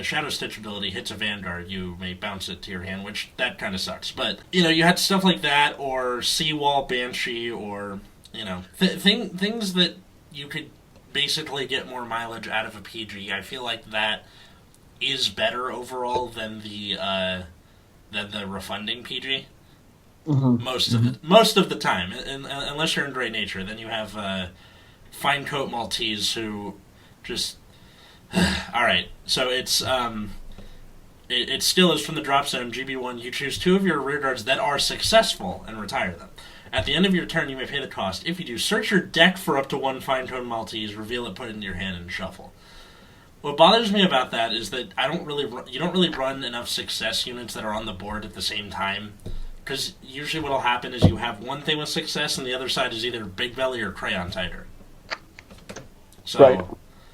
[SPEAKER 1] Shadow Stitch ability hits a Vanguard, you may bounce it to your hand, which that kind of sucks. But you had stuff like that, or Seawall Banshee, or things that you could basically get more mileage out of a PG. I feel like that is better overall than the refunding PG.
[SPEAKER 2] Mm-hmm.
[SPEAKER 1] Most of the time, unless you're in Grey Nature, then you have Fine Coat Maltese who just all right. So it's it still is from the drop zone GB1. You choose 2 of your rear guards that are successful and retire them. At the end of your turn, you may pay the cost. If you do, search your deck for up to 1 Fine Coat Maltese, reveal it, put it into your hand, and shuffle. What bothers me about that is that you don't really run enough success units that are on the board at the same time. Because usually what will happen is you have one thing with success, and the other side is either Big Belly or Crayon Tighter. So,
[SPEAKER 2] right.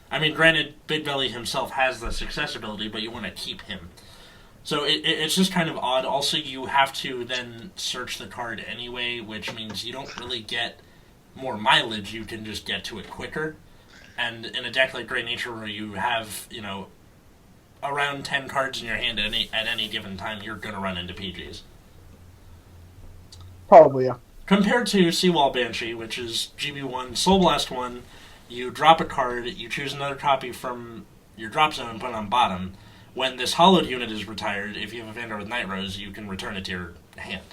[SPEAKER 1] I mean, granted, Big Belly himself has the success ability, but you want to keep him. So it's just kind of odd. Also, you have to then search the card anyway, which means you don't really get more mileage. You can just get to it quicker. And in a deck like Grey Nature, where you have, around 10 cards in your hand at any given time, you're going to run into PGs.
[SPEAKER 2] Probably, yeah.
[SPEAKER 1] Compared to Seawall Banshee, which is GB1, Soul Blast 1, you drop a card, you choose another copy from your drop zone and put it on bottom. When this hollowed unit is retired, if you have a Vanguard with Night Rose, you can return it to your hand.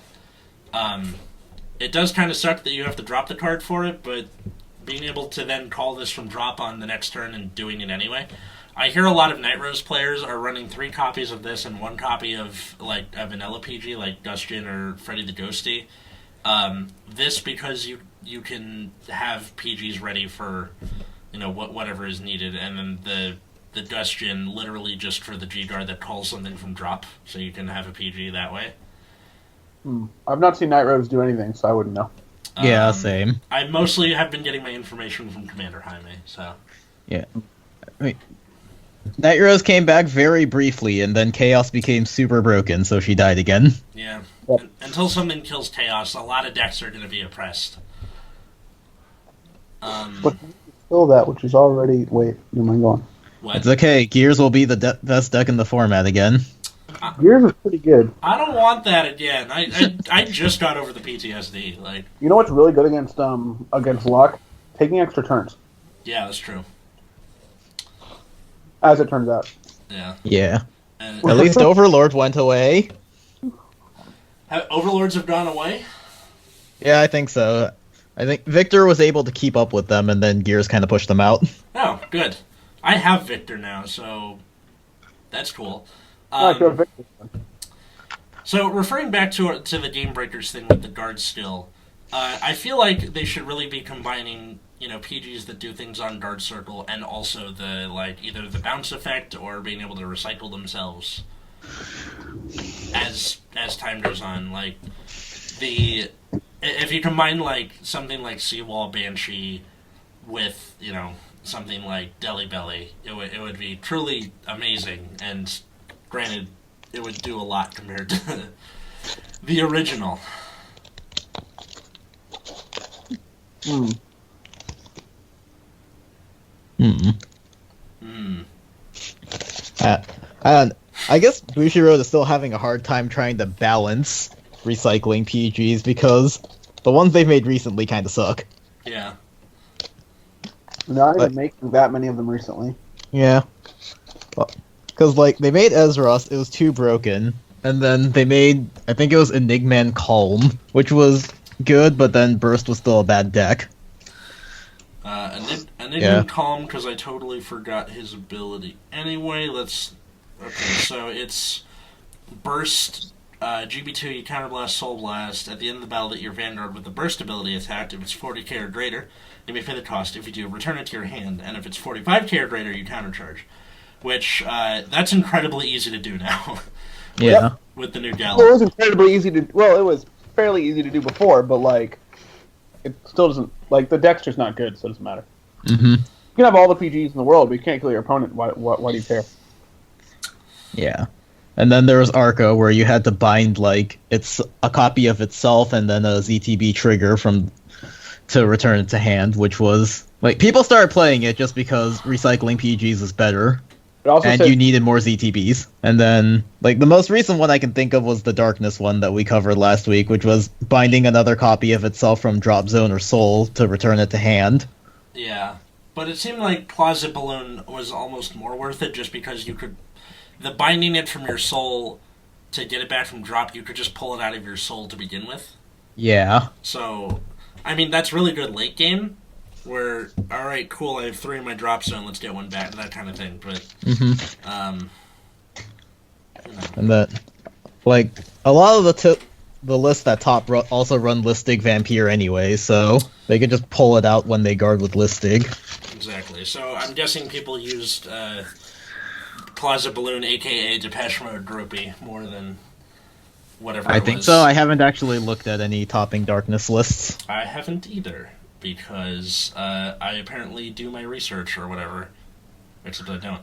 [SPEAKER 1] It does kind of suck that you have to drop the card for it, but being able to then call this from drop on the next turn and doing it anyway. I hear a lot of Night Rose players are running 3 copies of this and 1 copy of a vanilla PG like Gustion or Freddy the Ghosty. This because you can have PGs ready for whatever is needed, and then the Gustion literally just for the G guard that calls something from drop, so you can have a PG that way.
[SPEAKER 2] I've not seen Night Rose do anything, so I wouldn't know.
[SPEAKER 3] Yeah, same.
[SPEAKER 1] I mostly have been getting my information from Commander Jaime, so...
[SPEAKER 3] Yeah. Night Rose came back very briefly, and then Chaos became super broken, so she died again.
[SPEAKER 1] Yeah. Until something kills Chaos, a lot of decks are going to be oppressed.
[SPEAKER 2] But kill that, which is already... Wait, you mind going?
[SPEAKER 1] What?
[SPEAKER 3] It's okay, Gears will be the best deck in the format again.
[SPEAKER 2] Gears is pretty good.
[SPEAKER 1] I don't want that again. I just got over the PTSD.
[SPEAKER 2] You know what's really good against luck? Taking extra turns.
[SPEAKER 1] Yeah, that's true.
[SPEAKER 2] As it turns out.
[SPEAKER 1] Yeah.
[SPEAKER 3] Yeah. At least Overlord went away.
[SPEAKER 1] Overlords have gone away?
[SPEAKER 3] Yeah, I think so. I think Victor was able to keep up with them, and then Gears kind of pushed them out.
[SPEAKER 1] Oh, good. I have Victor now, so that's cool.
[SPEAKER 2] Alright, go Victor.
[SPEAKER 1] So referring back to the Game Breakers thing with the guard skill, I feel like they should really be combining, PGs that do things on guard circle and also the either the bounce effect or being able to recycle themselves as time goes on. Like if you combine something like Seawall Banshee with something like Deli Belly, it would be truly amazing. And granted, it would do a lot compared to the original.
[SPEAKER 3] Hmm. I guess Bushiroad is still having a hard time trying to balance recycling PGs because the ones they've made recently kind of suck.
[SPEAKER 1] Yeah.
[SPEAKER 2] Not even making that many of them recently.
[SPEAKER 3] Yeah. Because, they made Ezros, it was too broken, and then they made, I think it was Enigman Calm, which was good, but then Burst was still a bad deck.
[SPEAKER 1] Enigman Calm, because I totally forgot his ability. Anyway, okay, so it's Burst, GB2, you counterblast, Soul Blast. At the end of the battle that your Vanguard with the Burst ability attacked, if it's 40k or greater, you may pay the cost. If you do, return it to your hand, and if it's 45k or greater, you countercharge. Which, that's incredibly easy to do now.
[SPEAKER 3] Yeah.
[SPEAKER 1] With the new Gala.
[SPEAKER 2] Well, it was incredibly easy to... Well, it was fairly easy to do before, but, it still doesn't... the deck's just not good, so it doesn't matter.
[SPEAKER 3] Mm-hmm.
[SPEAKER 2] You can have all the PGs in the world, but you can't kill your opponent. Why do you care?
[SPEAKER 3] Yeah. And then there was Arca, where you had to bind, it's a copy of itself and then a ZTB trigger to return it to hand, which was... people started playing it just because recycling PGs is better. And you needed more ZTBs. And then, the most recent one I can think of was the Darkness one that we covered last week, which was binding another copy of itself from Drop Zone or Soul to return it to hand.
[SPEAKER 1] Yeah. But it seemed like Closet Balloon was almost more worth it just because you could... The binding it from your soul to get it back from drop, you could just pull it out of your soul to begin with.
[SPEAKER 3] Yeah.
[SPEAKER 1] So, I mean, that's really good late game. Where, alright, cool, I have 3 in my drop zone, let's get one back, that kind of thing, but,
[SPEAKER 3] And that, a lot of the lists at top also run Listig Vampire anyway, so they can just pull it out when they guard with Listig.
[SPEAKER 1] Exactly, so I'm guessing people used, Closet Balloon, aka Depeche Mode Groupie, more than whatever
[SPEAKER 3] I think so, I haven't actually looked at any topping Darkness lists.
[SPEAKER 1] I haven't either. Because I apparently do my research or whatever, except I don't.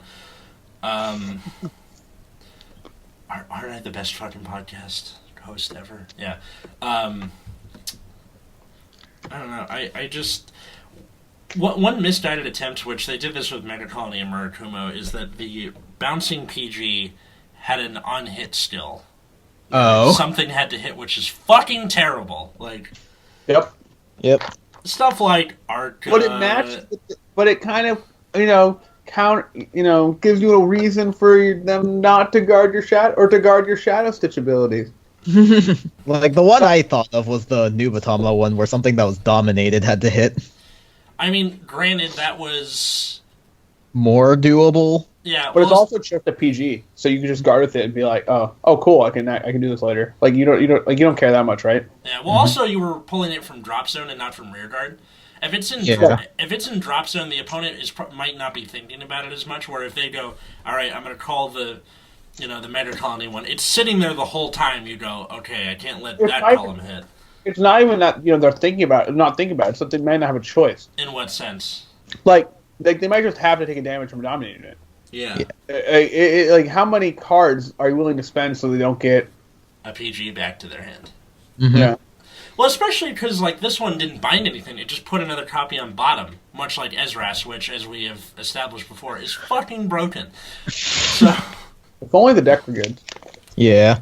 [SPEAKER 1] Aren't I the best fucking podcast host ever? Yeah. I don't know. I just... One misguided attempt, which they did this with Mega Colony and Murakumo, is that the bouncing PG had an on-hit skill.
[SPEAKER 3] Oh.
[SPEAKER 1] Something had to hit, which is fucking terrible.
[SPEAKER 2] Yep.
[SPEAKER 1] Stuff like Arca.
[SPEAKER 2] But it matched. But it kind of, gives you a reason for them not to guard your shadow or to guard your Shadow Stitch abilities.
[SPEAKER 3] The one I thought of was the Nubatama one, where something that was dominated had to hit.
[SPEAKER 1] I mean, granted, that was
[SPEAKER 3] more doable.
[SPEAKER 1] Yeah,
[SPEAKER 2] but it's also just a PG, so you can just guard with it and be like, oh, cool, I can do this later. You don't care that much, right?
[SPEAKER 1] Yeah. Well, also you were pulling it from drop zone and not from rear guard. If it's in drop zone, the opponent might not be thinking about it as much. Where if they go, all right, I'm going to call the Mega Colony one. It's sitting there the whole time. You go, okay, I can't let that column hit.
[SPEAKER 2] It's not even that they're thinking about it, not thinking about it. So they might not have a choice.
[SPEAKER 1] In what sense?
[SPEAKER 2] They might just have to take a damage from dominating it.
[SPEAKER 1] Yeah.
[SPEAKER 2] How many cards are you willing to spend so they don't get
[SPEAKER 1] a PG back to their hand?
[SPEAKER 3] Mm-hmm.
[SPEAKER 2] Yeah.
[SPEAKER 1] Well, especially because this one didn't bind anything; it just put another copy on bottom, much like Ezras, which, as we have established before, is fucking broken. So,
[SPEAKER 2] if only the deck were good.
[SPEAKER 3] Yeah.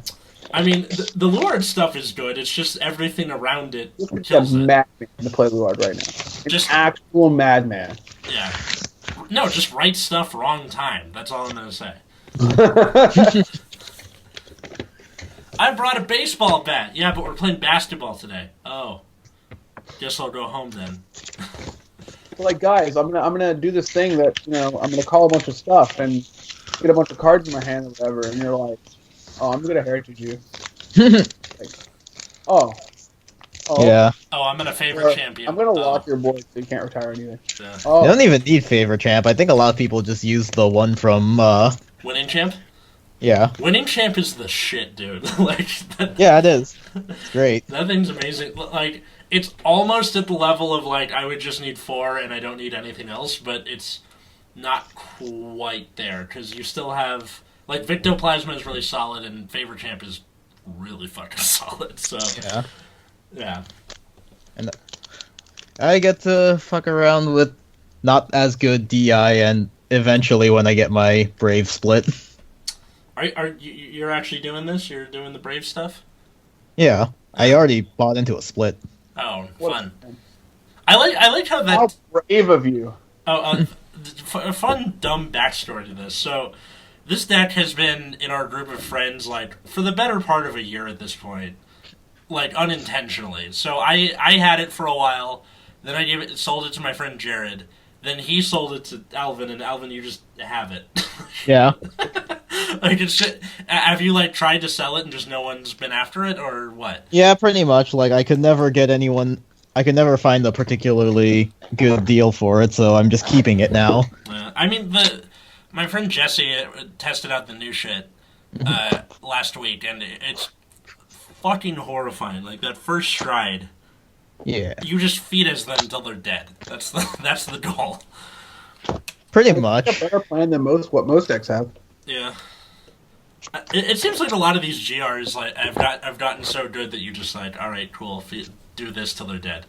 [SPEAKER 1] I mean, the Luard stuff is good. It's just everything around it
[SPEAKER 2] It's
[SPEAKER 1] kills
[SPEAKER 2] a
[SPEAKER 1] it.
[SPEAKER 2] madman to play Luard right now. It's
[SPEAKER 1] Just
[SPEAKER 2] actual madman.
[SPEAKER 1] Yeah. No, just right stuff, wrong time. That's all I'm gonna say. I brought a baseball bat. Yeah, but we're playing basketball today. Oh. Guess I'll go home then.
[SPEAKER 2] like, guys, I'm gonna do this thing that I'm gonna call a bunch of stuff and get a bunch of cards in my hand or whatever, and you're like, oh, I'm gonna heritage you. Like, oh,
[SPEAKER 3] Yeah.
[SPEAKER 1] Oh, I'm gonna favorite champion.
[SPEAKER 2] I'm gonna lock your board so you can't retire anything.
[SPEAKER 1] Yeah.
[SPEAKER 3] They don't even need favorite champ. I think a lot of people just use the one from
[SPEAKER 1] Winning champ.
[SPEAKER 3] Yeah.
[SPEAKER 1] Winning champ is the shit, dude. Like,
[SPEAKER 3] Yeah, it is. It's great.
[SPEAKER 1] that thing's amazing. Like, it's almost at the level of like I would just need 4 and I don't need anything else, but it's not quite there because you still have like Victoplasma is really solid and favorite champ is really fucking solid. So yeah.
[SPEAKER 3] And I get to fuck around with not as good DI, and eventually when I get my Brave split.
[SPEAKER 1] You're actually doing this? You're doing the Brave stuff?
[SPEAKER 3] Yeah, I already bought into a split.
[SPEAKER 1] Oh, fun. I like how that.
[SPEAKER 2] How brave of you!
[SPEAKER 1] A fun dumb backstory to this. So, this deck has been in our group of friends like for the better part of a year at this point, like unintentionally. So I had it for a while, then I sold it to my friend Jared. Then he sold it to Alvin, and Alvin, you just have it.
[SPEAKER 3] Yeah.
[SPEAKER 1] Like have you like tried to sell it and just no one's been after it, or what?
[SPEAKER 3] Yeah, pretty much. Like I could never find a particularly good deal for it, so I'm just keeping it now.
[SPEAKER 1] I mean, my friend Jesse tested out the new shit last week, and it's fucking horrifying. Like that first stride,
[SPEAKER 3] Yeah.
[SPEAKER 1] you just feed as them until they're dead. That's the goal.
[SPEAKER 3] Pretty much.
[SPEAKER 2] It's a better plan than what most decks have.
[SPEAKER 1] Yeah. It seems like a lot of these GRs like I've gotten so good that you just like, all right, cool, do this till they're dead.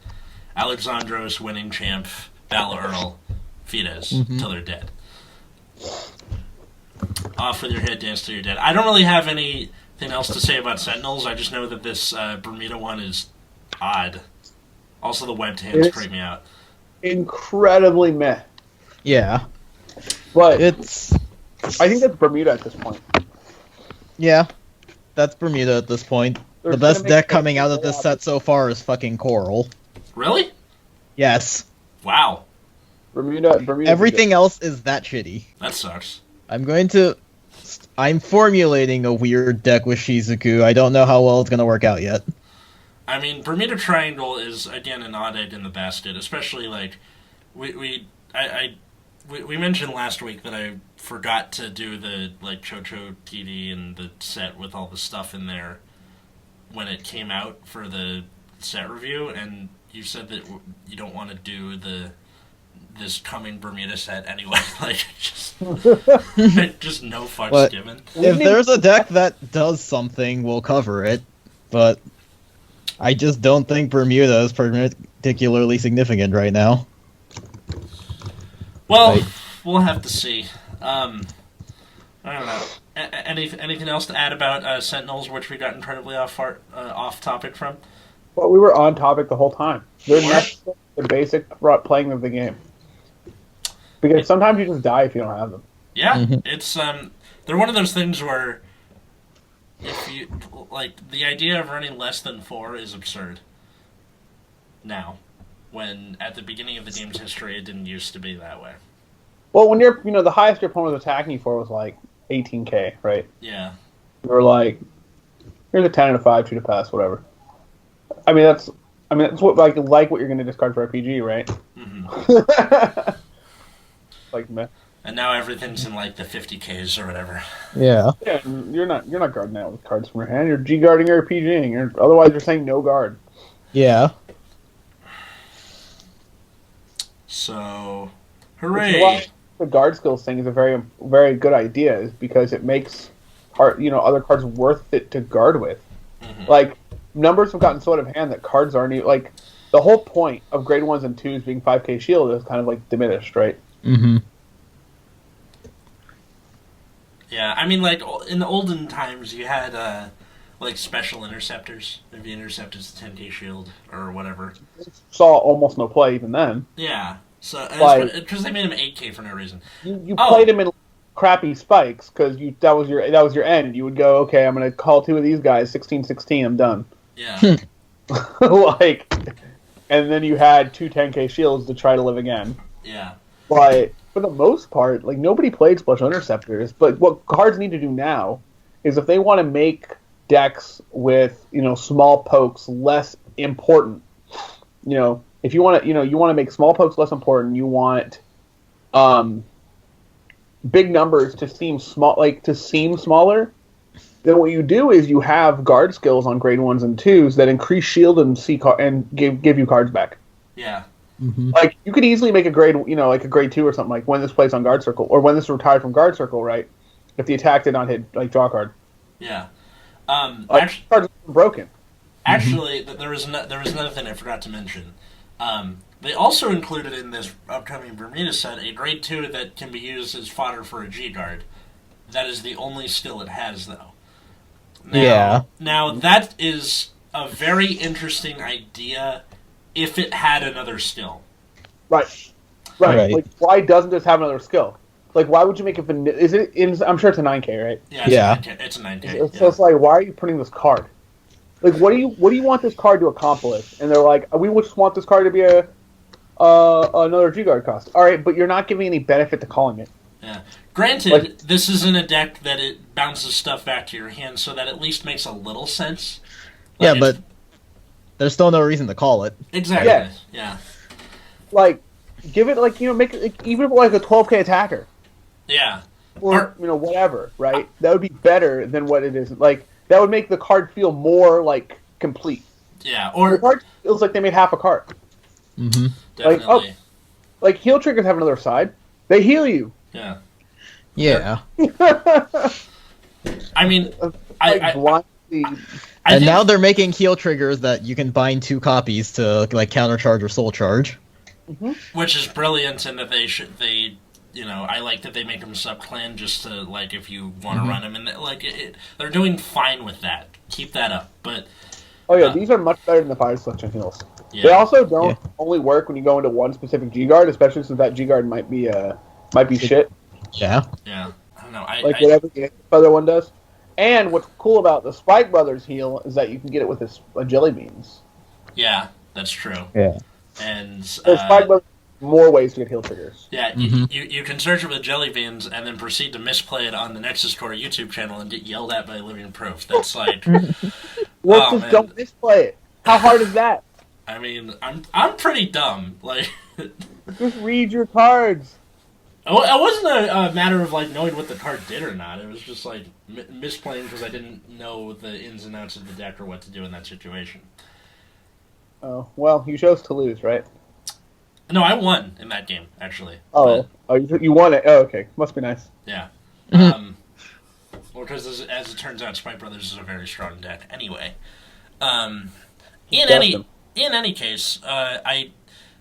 [SPEAKER 1] Alexandros, winning champ, Battle Earl, Fides till they're dead. Off with your head, dance till you're dead. I don't really have anything else to say about Sentinels. I just know that this Bermuda one is odd. Also, the webbed hands creep me out.
[SPEAKER 2] Incredibly meh.
[SPEAKER 3] Yeah.
[SPEAKER 2] But
[SPEAKER 3] It's
[SPEAKER 2] I think that's Bermuda at this point.
[SPEAKER 3] Yeah. That's Bermuda at this point.
[SPEAKER 2] They're
[SPEAKER 3] The best
[SPEAKER 2] gonna make
[SPEAKER 3] deck
[SPEAKER 2] sense
[SPEAKER 3] coming out of
[SPEAKER 2] a
[SPEAKER 3] this
[SPEAKER 2] lot.
[SPEAKER 3] set so far is fucking Coral.
[SPEAKER 1] Really?
[SPEAKER 3] Yes.
[SPEAKER 1] Wow.
[SPEAKER 2] Bermuda.
[SPEAKER 3] Everything else is that shitty.
[SPEAKER 1] That sucks.
[SPEAKER 3] I'm formulating a weird deck with Shizuku. I don't know how well it's gonna work out yet.
[SPEAKER 1] I mean, Bermuda Triangle is again an odd egg in the basket, especially like we mentioned last week that I forgot to do the like Chocho TD and the set with all the stuff in there when it came out for the set review, and you said that you don't want to do this coming Bermuda set anyway. Like just no fucks
[SPEAKER 3] But-
[SPEAKER 1] given.
[SPEAKER 3] If there's a deck that does something, we'll cover it. But I just don't think Bermuda is particularly significant right now.
[SPEAKER 1] Well,
[SPEAKER 3] Right.
[SPEAKER 1] we'll have to see. I don't know. Anything else to add about Sentinels, which we got incredibly off topic from?
[SPEAKER 2] Well, we were on topic the whole time. They're
[SPEAKER 1] What?
[SPEAKER 2] next to the basic playing of the game. Because sometimes you just die if you don't have them.
[SPEAKER 1] Yeah,
[SPEAKER 3] Mhm.
[SPEAKER 1] it's they're one of those things where if you like the idea of running less than 4 is absurd. Now, when at the beginning of the game's history, it didn't used to be that way.
[SPEAKER 2] Well, when the highest your opponent was attacking you for was like 18k, right?
[SPEAKER 1] Yeah,
[SPEAKER 2] You were like, here's a 10 and a 5, shoot a pass, whatever. I mean, that's what like what you're going to discard for RPG, right? Like, meh.
[SPEAKER 1] and now everything's in like the 50Ks or whatever.
[SPEAKER 3] Yeah.
[SPEAKER 2] Yeah, you're not guarding out with cards from your hand. You're G guarding or RPGing. Otherwise, you're saying no guard.
[SPEAKER 3] Yeah.
[SPEAKER 1] So,
[SPEAKER 2] Which is why
[SPEAKER 1] hooray!
[SPEAKER 2] the guard skills thing is a very, very good idea, is because it makes other cards worth it to guard with.
[SPEAKER 1] Mhm.
[SPEAKER 2] Like, numbers have gotten so out of hand that cards aren't even like the whole point of grade 1s and 2s being 5k shield is kind of like diminished, right?
[SPEAKER 3] Mm-hmm.
[SPEAKER 1] Yeah, I mean, like in the olden times, you had like special interceptors. Maybe interceptors 10k shield or whatever.
[SPEAKER 2] Saw almost no play even then.
[SPEAKER 1] Yeah, so
[SPEAKER 2] Like-
[SPEAKER 1] because they made him 8k for no reason.
[SPEAKER 2] You
[SPEAKER 1] Oh.
[SPEAKER 2] played him in crappy spikes because that was your end. You would go, okay, I'm gonna call 2 of these guys 16-16. I'm done.
[SPEAKER 1] Yeah,
[SPEAKER 2] Like, and then you had two 10k shields to try to live again.
[SPEAKER 1] Yeah.
[SPEAKER 2] But for the most part, like nobody played Special Interceptors. But what cards need to do now is if they want to make decks with small pokes less important. If you want to you want to make small pokes less important, you want big numbers to seem smaller. Then what you do is you have guard skills on grade 1s and 2s that increase shield and give you cards back.
[SPEAKER 1] Yeah.
[SPEAKER 3] Mm-hmm.
[SPEAKER 2] Like you could easily make a grade, like a grade 2 or something, like when this plays on guard circle or when this is retired from guard circle, right? If the attack did not hit, like draw a card.
[SPEAKER 1] Yeah.
[SPEAKER 2] Cards are broken.
[SPEAKER 1] Actually, there was another thing I forgot to mention. They also included in this upcoming Bermuda set a grade 2 that can be used as fodder for a G guard. That is the only skill it has, though. Now that is a very interesting idea if it had another skill.
[SPEAKER 2] Right. Like, why doesn't this have another skill? Like, why would you make it? I'm sure it's a 9K, right?
[SPEAKER 1] Yeah. It's a 9K.
[SPEAKER 2] So it's like, why are you printing this card? Like, what do you want this card to accomplish? And they're like, we just want this card to be another G guard cost. All right, but you're not giving any benefit to calling it.
[SPEAKER 1] Yeah. Granted, this isn't a deck that it bounces stuff back to your hand, so that at least makes a little sense.
[SPEAKER 3] Like but there's still no reason to call it.
[SPEAKER 1] Exactly. Yeah.
[SPEAKER 2] Like, give it make it even like a 12k attacker.
[SPEAKER 1] Yeah.
[SPEAKER 2] Or whatever, right? That would be better than what it is. Like that would make the card feel more like complete.
[SPEAKER 1] Yeah. Or
[SPEAKER 2] the card feels like they made half a card.
[SPEAKER 3] Mm-hmm.
[SPEAKER 1] Definitely.
[SPEAKER 2] Like heal triggers have another side. They heal you.
[SPEAKER 1] Yeah.
[SPEAKER 3] Yeah.
[SPEAKER 1] I mean,
[SPEAKER 3] and now they're making heal triggers that you can bind 2 copies to like countercharge or soul charge.
[SPEAKER 2] Mm-hmm.
[SPEAKER 1] Which is brilliant, and that I like that they make them sub-clan just to, like, if you want to run them, and they're doing fine with that. Keep that up, but...
[SPEAKER 2] Oh yeah, these are much better than the fire selection heals.
[SPEAKER 1] Yeah.
[SPEAKER 2] They also don't only work when you go into one specific G-Guard, especially since that G-Guard might be shit.
[SPEAKER 3] Yeah.
[SPEAKER 1] Yeah. I don't know.
[SPEAKER 2] Whatever the other one does. And what's cool about the Spike Brothers heal is that you can get it with jelly beans.
[SPEAKER 1] Yeah, that's true.
[SPEAKER 3] Yeah.
[SPEAKER 1] And
[SPEAKER 2] Spike Brothers more ways to get heal triggers.
[SPEAKER 1] Yeah, you can search it with jelly beans and then proceed to misplay it on the Nexus Core YouTube channel and get yelled at by living proof. That's like...
[SPEAKER 2] Don't misplay it. How hard is that?
[SPEAKER 1] I mean, I'm pretty dumb. Like,
[SPEAKER 2] just read your cards.
[SPEAKER 1] It wasn't a matter of like knowing what the card did or not. It was just like misplaying because I didn't know the ins and outs of the deck or what to do in that situation.
[SPEAKER 2] Oh well, you chose to lose, right?
[SPEAKER 1] No, I won in that game actually.
[SPEAKER 2] Oh, you won it. Oh, okay, must be nice.
[SPEAKER 1] Yeah. Well, because as it turns out, Spike Brothers is a very strong deck. Anyway, in any case, I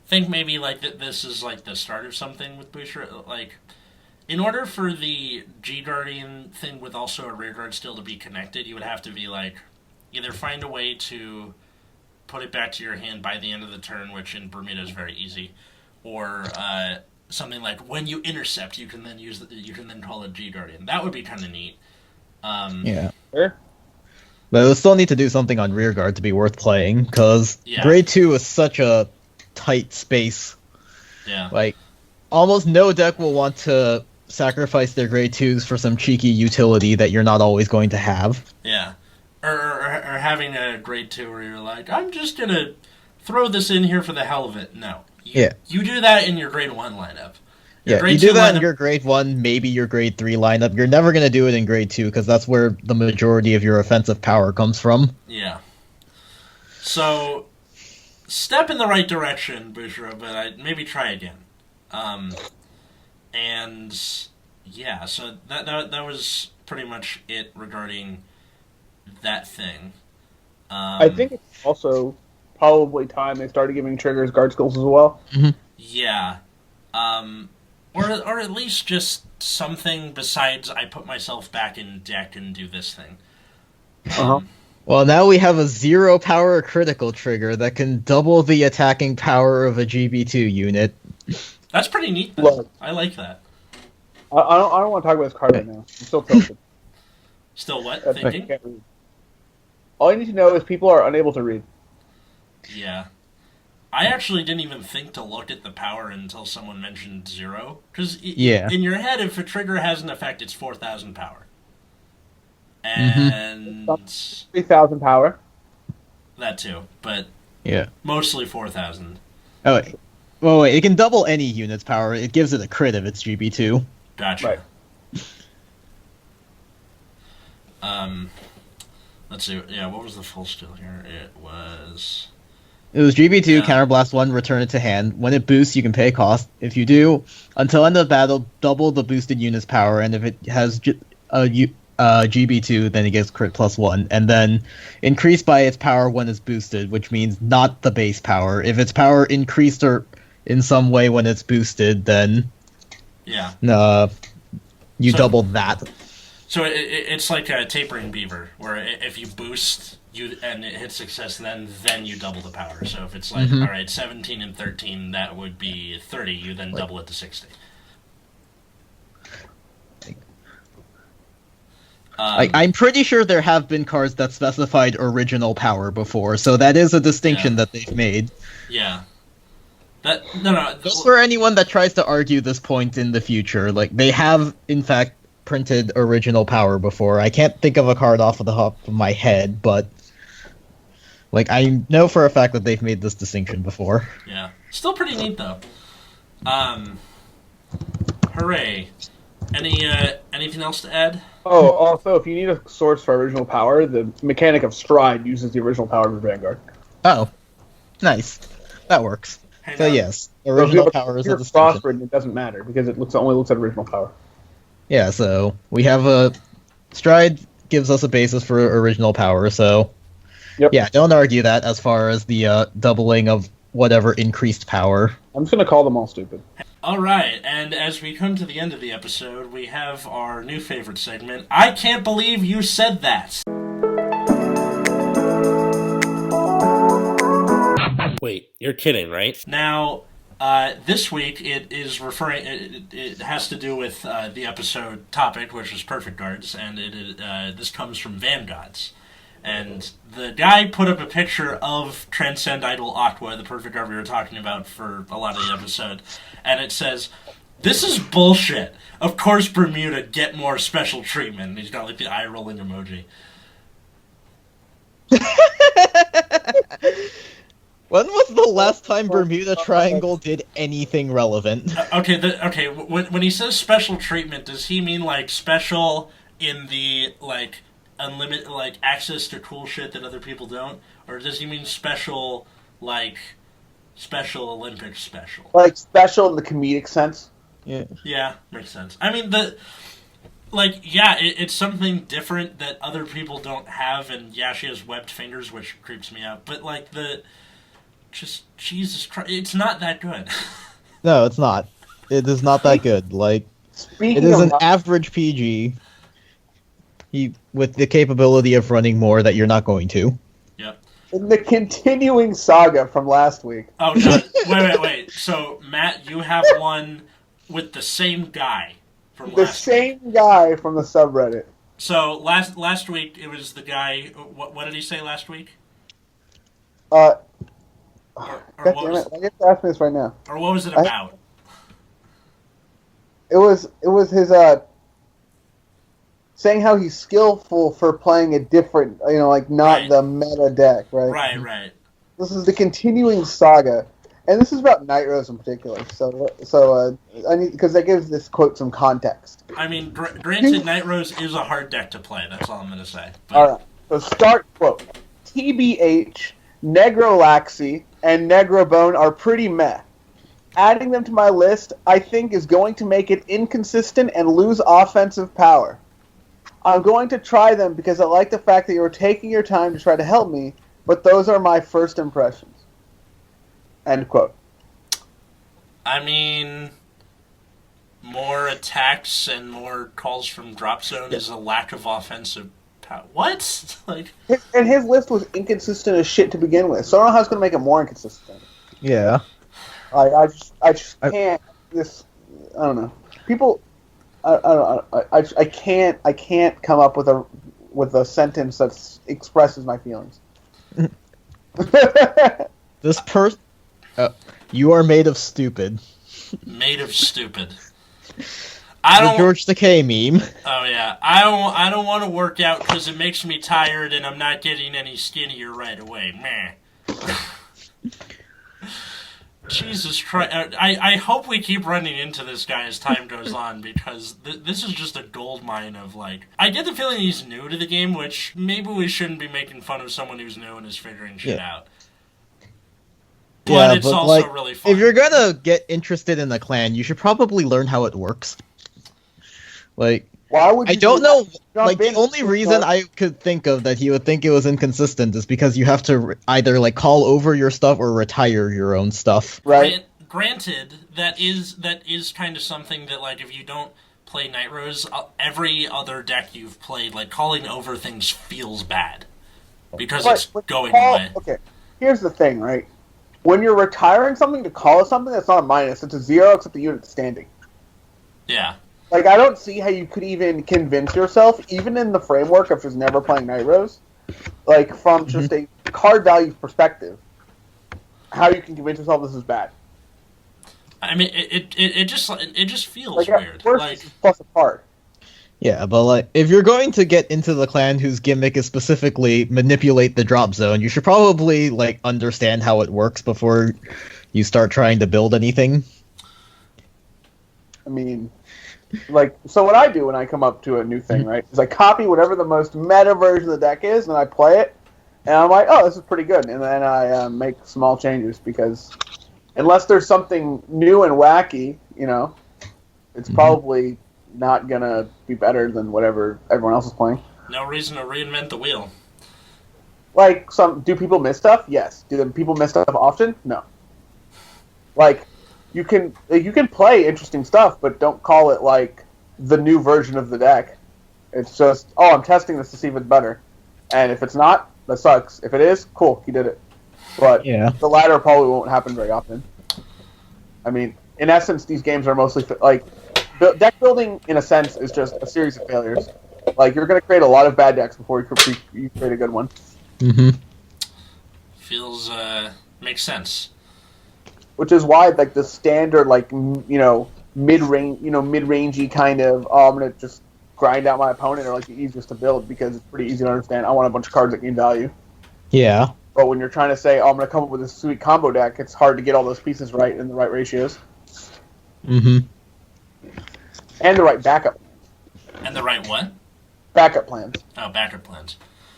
[SPEAKER 1] think maybe like this is like the start of something with Booster. Like, in order for the G Guardian thing with also a rear guard still to be connected, you would have to be like either find a way to put it back to your hand by the end of the turn, which in Bermuda is very easy, or something like when you intercept, you can then call it G Guardian. That would be kind of neat.
[SPEAKER 3] Yeah.
[SPEAKER 2] Sure.
[SPEAKER 3] But it would still need to do something on rearguard to be worth playing, because grade 2 is such a tight space.
[SPEAKER 1] Yeah.
[SPEAKER 3] Like, almost no deck will want to sacrifice their grade 2s for some cheeky utility that you're not always going to have.
[SPEAKER 1] Yeah. Or having a grade 2 where you're like, I'm just going to throw this in here for the hell of it. No. You do that in your grade 1 lineup.
[SPEAKER 3] You do that in your grade 1, maybe your grade 3 lineup. You're never going to do it in grade 2, because that's where the majority of your offensive power comes from.
[SPEAKER 1] Yeah. So, step in the right direction, Bushra, but I'd maybe try again. And, yeah, so that was pretty much it regarding that thing.
[SPEAKER 2] I think it's also probably time they started giving triggers guard skills as well.
[SPEAKER 3] Mm-hmm.
[SPEAKER 1] Yeah. Or at least just something besides I put myself back in deck and do this thing.
[SPEAKER 3] Well, now we have a 0 power critical trigger that can double the attacking power of a GB2 unit.
[SPEAKER 1] That's pretty neat, though. Look, I like that.
[SPEAKER 2] I don't want to talk about this card right now. I'm still tilted.
[SPEAKER 1] Still what? Thinking?
[SPEAKER 2] Can't read. All you need to know is people are unable to read.
[SPEAKER 1] Yeah. I actually didn't even think to look at the power until someone mentioned 0. Because
[SPEAKER 3] Yeah.
[SPEAKER 1] in your head, if a trigger has an effect, it's 4,000 power.
[SPEAKER 3] Mm-hmm.
[SPEAKER 1] And
[SPEAKER 2] 3,000 power.
[SPEAKER 1] that too, but
[SPEAKER 3] Yeah.
[SPEAKER 1] mostly 4,000.
[SPEAKER 3] Oh, wait. Well, wait, it can double any unit's power. It gives it a crit if it's GB2.
[SPEAKER 1] Gotcha.
[SPEAKER 2] Right.
[SPEAKER 1] Let's see. Yeah, what was the full skill here? It was...
[SPEAKER 3] It was GB2,
[SPEAKER 1] Yeah.
[SPEAKER 3] Counterblast 1, return it to hand. When it boosts, you can pay cost. If you do, until end of battle, double the boosted unit's power, and if it has GB2, then it gets crit +1. And then increased by its power when it's boosted, which means not the base power. If its power increased or in some way when it's boosted, then
[SPEAKER 1] Yeah.
[SPEAKER 3] you
[SPEAKER 1] So-
[SPEAKER 3] double that.
[SPEAKER 1] So it's like a tapering beaver, where if you boost and it hits success, then you double the power. So if it's like,
[SPEAKER 3] Mhm.
[SPEAKER 1] all right, 17 and 13, that would be 30. You then double it to 60.
[SPEAKER 3] I'm pretty sure there have been cards that specified original power before, so that is a distinction
[SPEAKER 1] Yeah.
[SPEAKER 3] that they've made.
[SPEAKER 1] Yeah. That no.
[SPEAKER 3] Just for anyone that tries to argue this point in the future, like, they have, in fact, printed original power before. I can't think of a card off of the top of my head, but, like, I know for a fact that they've made this distinction before.
[SPEAKER 1] Yeah. Still pretty neat though. Hooray! Anything else to add?
[SPEAKER 2] Oh, also, if you need a source for original power, the mechanic of Stride uses the original power of the Vanguard.
[SPEAKER 3] Oh, nice. That works.
[SPEAKER 1] Hang
[SPEAKER 3] So
[SPEAKER 1] on.
[SPEAKER 3] yes,
[SPEAKER 2] So if
[SPEAKER 3] original
[SPEAKER 2] you
[SPEAKER 3] power is a
[SPEAKER 2] have
[SPEAKER 3] distinction.
[SPEAKER 2] Crossbred, it doesn't matter because it only looks at original power.
[SPEAKER 3] Yeah, so we have a Stride gives us a basis for original power, so
[SPEAKER 2] Yep.
[SPEAKER 3] yeah, don't argue that as far as the doubling of whatever increased power.
[SPEAKER 2] I'm just gonna call them all stupid.
[SPEAKER 1] All right, and as we come to the end of the episode, we have our new favorite segment. I can't believe you said that. Wait, you're kidding, right? Now, this week it is referring. It has to do with the episode topic, which is Perfect Guards, and this comes from Vanguards. And the guy put up a picture of Transcendental Aqua, the Perfect Guard we were talking about for a lot of the episode, and it says, "This is bullshit. Of course Bermuda get more special treatment." And he's got like the eye rolling emoji.
[SPEAKER 3] When was the last time Bermuda Triangle did anything relevant?
[SPEAKER 1] Okay. When he says special treatment, does he mean like special in the like unlimited like access to cool shit that other people don't, or does he mean special like special Olympics special?
[SPEAKER 2] Like special in the comedic sense.
[SPEAKER 3] Yeah.
[SPEAKER 1] Yeah, makes sense. I mean it's something different that other people don't have, and yeah, she has webbed fingers, which creeps me out. But like just Jesus Christ, it's not that good.
[SPEAKER 3] No, it's not. It is not that good. Like,
[SPEAKER 2] Speaking
[SPEAKER 3] it is
[SPEAKER 2] of
[SPEAKER 3] an average PG. With the capability of running more that you're not going to.
[SPEAKER 1] Yep.
[SPEAKER 2] in the continuing saga from last week.
[SPEAKER 1] Oh God! Wait. So Matt, you have one with the same guy from
[SPEAKER 2] The
[SPEAKER 1] last
[SPEAKER 2] same
[SPEAKER 1] week.
[SPEAKER 2] guy from the subreddit.
[SPEAKER 1] So last week it was the guy. What did he say last week?
[SPEAKER 2] Or
[SPEAKER 1] Or
[SPEAKER 2] God
[SPEAKER 1] what
[SPEAKER 2] damn
[SPEAKER 1] was
[SPEAKER 2] it! I get to ask me this right now.
[SPEAKER 1] or what was it about?
[SPEAKER 2] It was his saying how he's skillful for playing a different, like not
[SPEAKER 1] Right.
[SPEAKER 2] the meta deck, right?
[SPEAKER 1] Right.
[SPEAKER 2] This is the continuing saga, and this is about Night Rose in particular. So I need, because that gives this quote some context.
[SPEAKER 1] I mean, granted, Night Rose is a hard deck to play. That's all I'm going to say. But,
[SPEAKER 2] All right. So start quote. TBH, Negrolaxy, and Negrobone are pretty meh. Adding them to my list, I think, is going to make it inconsistent and lose offensive power. I'm going to try them because I like the fact that you're taking your time to try to help me, but those are my first impressions. End quote.
[SPEAKER 1] I mean, more attacks and more calls from drop zone is a lack of offensive power. What? Like,
[SPEAKER 2] And his list was inconsistent as shit to begin with, so I don't know how it's going to make it more inconsistent.
[SPEAKER 3] Yeah.
[SPEAKER 2] I just can't. I don't know. People, I can't come up with a sentence that expresses my feelings.
[SPEAKER 3] This You are made of stupid.
[SPEAKER 1] Made of stupid.
[SPEAKER 3] The George Takei meme.
[SPEAKER 1] Oh yeah, I don't want to work out because it makes me tired and I'm not getting any skinnier right away. Meh. Jesus Christ! I hope we keep running into this guy as time goes on because this is just a gold mine of like. I get the feeling he's new to the game, which maybe we shouldn't be making fun of someone who's new and is figuring shit out. But it's also really fun.
[SPEAKER 3] If you're gonna get interested in the clan, you should probably learn how it works. Like,
[SPEAKER 2] why would you
[SPEAKER 3] I don't know. Like, the
[SPEAKER 2] in
[SPEAKER 3] only reason I could think of that he would think it was inconsistent is because you have to either like call over your stuff or retire your own stuff.
[SPEAKER 2] Right.
[SPEAKER 1] Granted, that is kind of something that like if you don't play Nitros, every other deck you've played, like calling over things feels bad because it's going away.
[SPEAKER 2] Okay, here's the thing, right? When you're retiring something to call something, that's not a minus. It's a 0 except the unit's standing.
[SPEAKER 1] Yeah.
[SPEAKER 2] Like, I don't see how you could even convince yourself, even in the framework of just never playing Nitros, like, from just a card value perspective, how you can convince yourself this is bad.
[SPEAKER 1] I mean, it just feels
[SPEAKER 2] like,
[SPEAKER 1] weird.
[SPEAKER 2] Like, plus a card.
[SPEAKER 3] Yeah, but like, if you're going to get into the clan whose gimmick is specifically manipulate the drop zone, you should probably like understand how it works before you start trying to build anything.
[SPEAKER 2] I mean, like, so what I do when I come up to a new thing, right, is I copy whatever the most meta version of the deck is, and I play it, and I'm like, oh, this is pretty good, and then I make small changes, because unless there's something new and wacky, you know, it's probably not gonna be better than whatever everyone else is playing.
[SPEAKER 1] No reason to reinvent the wheel.
[SPEAKER 2] Like, do people miss stuff? Yes. Do people miss stuff often? No. Like, you can play interesting stuff, but don't call it like the new version of the deck. It's just, oh, I'm testing this to see if it's better, and if it's not, that sucks. If it is, cool, you did it. But the latter probably won't happen very often. I mean, in essence, these games are mostly like. Deck building, in a sense, is just a series of failures. Like, you're going to create a lot of bad decks before you create a good one.
[SPEAKER 3] Mm-hmm.
[SPEAKER 1] Feels, makes sense.
[SPEAKER 2] Which is why, like, the standard, like, mid-rangey kind of, oh, I'm going to just grind out my opponent are, like, the easiest to build because it's pretty easy to understand. I want a bunch of cards that gain value.
[SPEAKER 3] Yeah.
[SPEAKER 2] But when you're trying to say, oh, I'm going to come up with a sweet combo deck, it's hard to get all those pieces right in the right ratios.
[SPEAKER 3] Mm-hmm.
[SPEAKER 2] And the right backup.
[SPEAKER 1] And the right what?
[SPEAKER 2] Backup plans.
[SPEAKER 1] Oh, backup plans.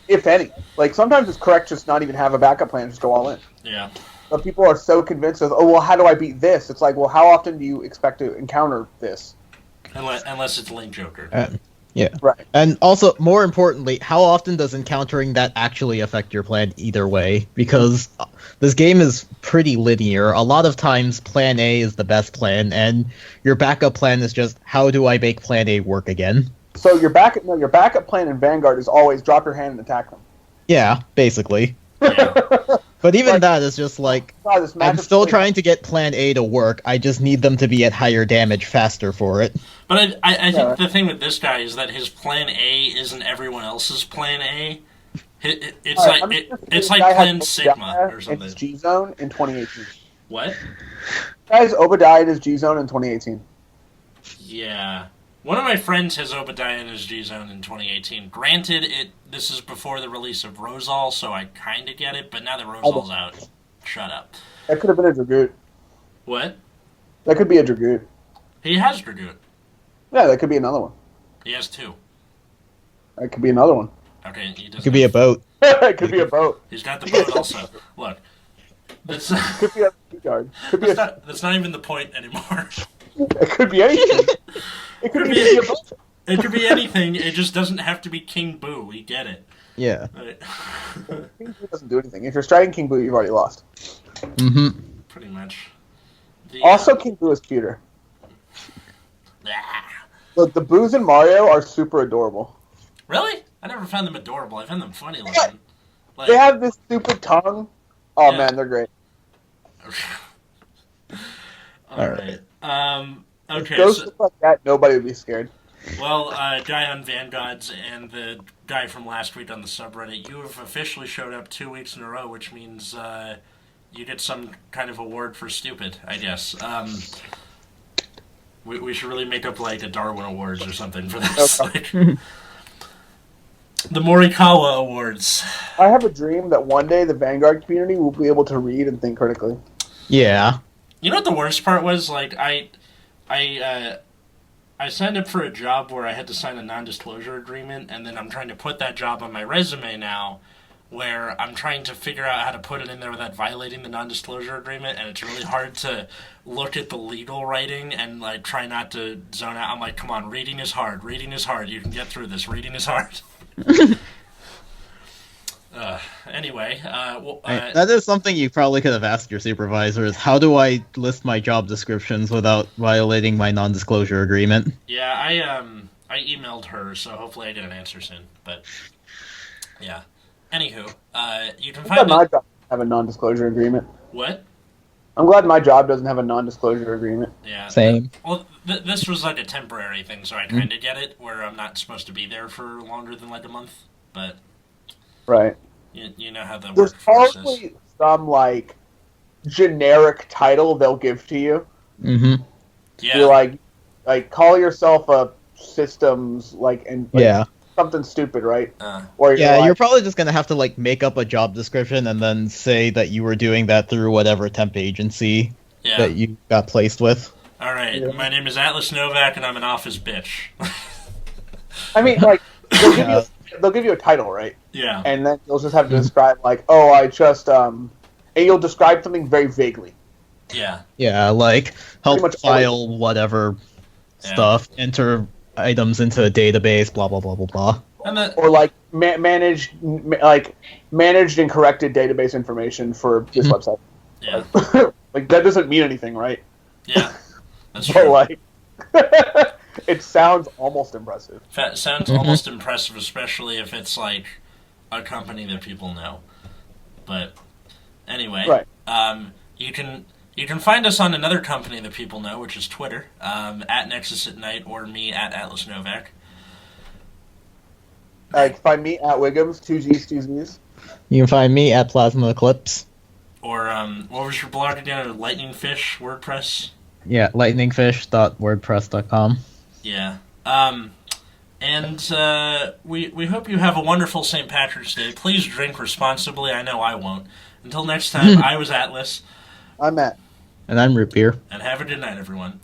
[SPEAKER 2] If any. Like, sometimes it's correct just not even have a backup plan, just go all in.
[SPEAKER 1] Yeah.
[SPEAKER 2] But people are so convinced of, oh, well, how do I beat this? It's like, well, how often do you expect to encounter this?
[SPEAKER 1] Unless it's Link Joker.
[SPEAKER 3] Yeah.
[SPEAKER 2] Right.
[SPEAKER 3] And also, more importantly, how often does encountering that actually affect your plan either way? Because this game is pretty linear. A lot of times, plan A is the best plan, and your backup plan is just, how do I make plan A work again?
[SPEAKER 2] So your backup plan in Vanguard is always drop your hand and attack them.
[SPEAKER 3] Yeah, basically.
[SPEAKER 1] Yeah.
[SPEAKER 3] But even that is just like,
[SPEAKER 2] God,
[SPEAKER 3] I'm still trying to get plan A to work, I just need them to be at higher damage faster for it.
[SPEAKER 1] But I think the thing with this guy is that his plan A isn't everyone else's plan A. It's like plan Sigma or something.
[SPEAKER 2] It's G-Zone in 2018.
[SPEAKER 1] What?
[SPEAKER 2] Guys, Obadiah in his G-Zone in 2018.
[SPEAKER 1] Yeah. One of my friends has Obadiah in his G-Zone in 2018. Granted, this is before the release of Rosal, so I kind of get it, but now that Rosal's out, shut up.
[SPEAKER 2] That could have been a Dragoot.
[SPEAKER 1] What?
[SPEAKER 2] That could be a Dragoot.
[SPEAKER 1] He has Dragoot.
[SPEAKER 2] Yeah, that could be another one.
[SPEAKER 1] He has two.
[SPEAKER 2] That could be another one.
[SPEAKER 1] Okay, he doesn't.
[SPEAKER 3] It could be a boat.
[SPEAKER 2] It could be a boat.
[SPEAKER 1] He's got the boat also. Look. That's,
[SPEAKER 2] could be a guard.
[SPEAKER 1] That's not even the point anymore.
[SPEAKER 2] It could be anything. It could be a boat.
[SPEAKER 1] It could be anything. It just doesn't have to be King Boo. We get it.
[SPEAKER 3] Yeah.
[SPEAKER 1] Right.
[SPEAKER 2] King Boo doesn't do anything. If you're striking King Boo, you've already lost.
[SPEAKER 3] Mm-hmm.
[SPEAKER 1] Pretty much.
[SPEAKER 2] Also, King Boo is cuter. Look, the Boos in Mario are super adorable.
[SPEAKER 1] Really? I never found them adorable. I found them funny looking. Like,
[SPEAKER 2] they have this stupid tongue. Oh man, they're great.
[SPEAKER 1] All right. Okay.
[SPEAKER 2] If ghosts look like that, nobody would be scared.
[SPEAKER 1] Well, guy on Vanguards and the guy from last week on the subreddit, you have officially showed up 2 weeks in a row, which means you get some kind of award for stupid, I guess. We should really make up like a Darwin Awards or something for this.
[SPEAKER 2] Okay.
[SPEAKER 1] Like, the Morikawa Awards.
[SPEAKER 2] I have a dream that one day the Vanguard community will be able to read and think critically.
[SPEAKER 3] Yeah.
[SPEAKER 1] You know what the worst part was? Like, I signed up for a job where I had to sign a non-disclosure agreement, and then I'm trying to put that job on my resume now, where I'm trying to figure out how to put it in there without violating the non-disclosure agreement, and it's really hard to look at the legal writing and like try not to zone out. I'm like, come on, reading is hard. Reading is hard. You can get through this. Reading is hard. Anyway,
[SPEAKER 3] that is something you probably could have asked your supervisor, is how do I list my job descriptions without violating my non-disclosure agreement?
[SPEAKER 1] Yeah, I emailed her, so hopefully I get an answer soon. But yeah. Anywho, you can
[SPEAKER 2] I'm
[SPEAKER 1] find
[SPEAKER 2] glad my job doesn't have a non-disclosure agreement.
[SPEAKER 1] What?
[SPEAKER 2] I'm glad my job doesn't have a non-disclosure agreement.
[SPEAKER 1] Yeah.
[SPEAKER 3] Same.
[SPEAKER 1] Well, this was like a temporary thing, so I kind of get it, where I'm not supposed to be there for longer than like a month. But
[SPEAKER 2] right.
[SPEAKER 1] You know how the
[SPEAKER 2] There's
[SPEAKER 1] workforce is.
[SPEAKER 2] probably some like generic title they'll give to you.
[SPEAKER 3] Mm-hmm.
[SPEAKER 1] Yeah.
[SPEAKER 2] You're like call yourself a systems
[SPEAKER 3] Yeah.
[SPEAKER 2] something stupid, right?
[SPEAKER 3] Or
[SPEAKER 2] you're
[SPEAKER 3] you're probably just gonna have to like make up a job description and then say that you were doing that through whatever temp agency that you got placed with.
[SPEAKER 1] All right. Yeah. My name is Atlas Novak, and I'm an office bitch.
[SPEAKER 2] I mean, like they'll give you a title, right?
[SPEAKER 1] Yeah.
[SPEAKER 2] And then you'll just have to describe like, oh, I just and you'll describe something very vaguely.
[SPEAKER 1] Yeah.
[SPEAKER 3] Yeah, like help file whatever stuff, enter items into a database, blah blah blah blah blah.
[SPEAKER 2] Or like managed and corrected database information for this website.
[SPEAKER 1] Yeah.
[SPEAKER 2] Like that doesn't mean anything, right?
[SPEAKER 1] Yeah. That's true.
[SPEAKER 2] But like it sounds almost impressive.
[SPEAKER 1] Sounds almost impressive, especially if it's like a company that people know. But anyway,
[SPEAKER 2] right.
[SPEAKER 1] You can find us on another company that people know, which is Twitter, at Nexus at Night, or me at Atlas Novak.
[SPEAKER 2] You can find me at Wiggums, 2Gs.
[SPEAKER 3] You can find me at Plasma Eclipse.
[SPEAKER 1] Or what was your blog again? Lightning Fish WordPress.
[SPEAKER 3] Yeah, lightningfish.wordpress.com.
[SPEAKER 1] Yeah. And we hope you have a wonderful St. Patrick's Day. Please drink responsibly. I know I won't. Until next time, I was Atlas.
[SPEAKER 2] I'm Matt.
[SPEAKER 3] And I'm Root Beer.
[SPEAKER 1] And have a good night, everyone.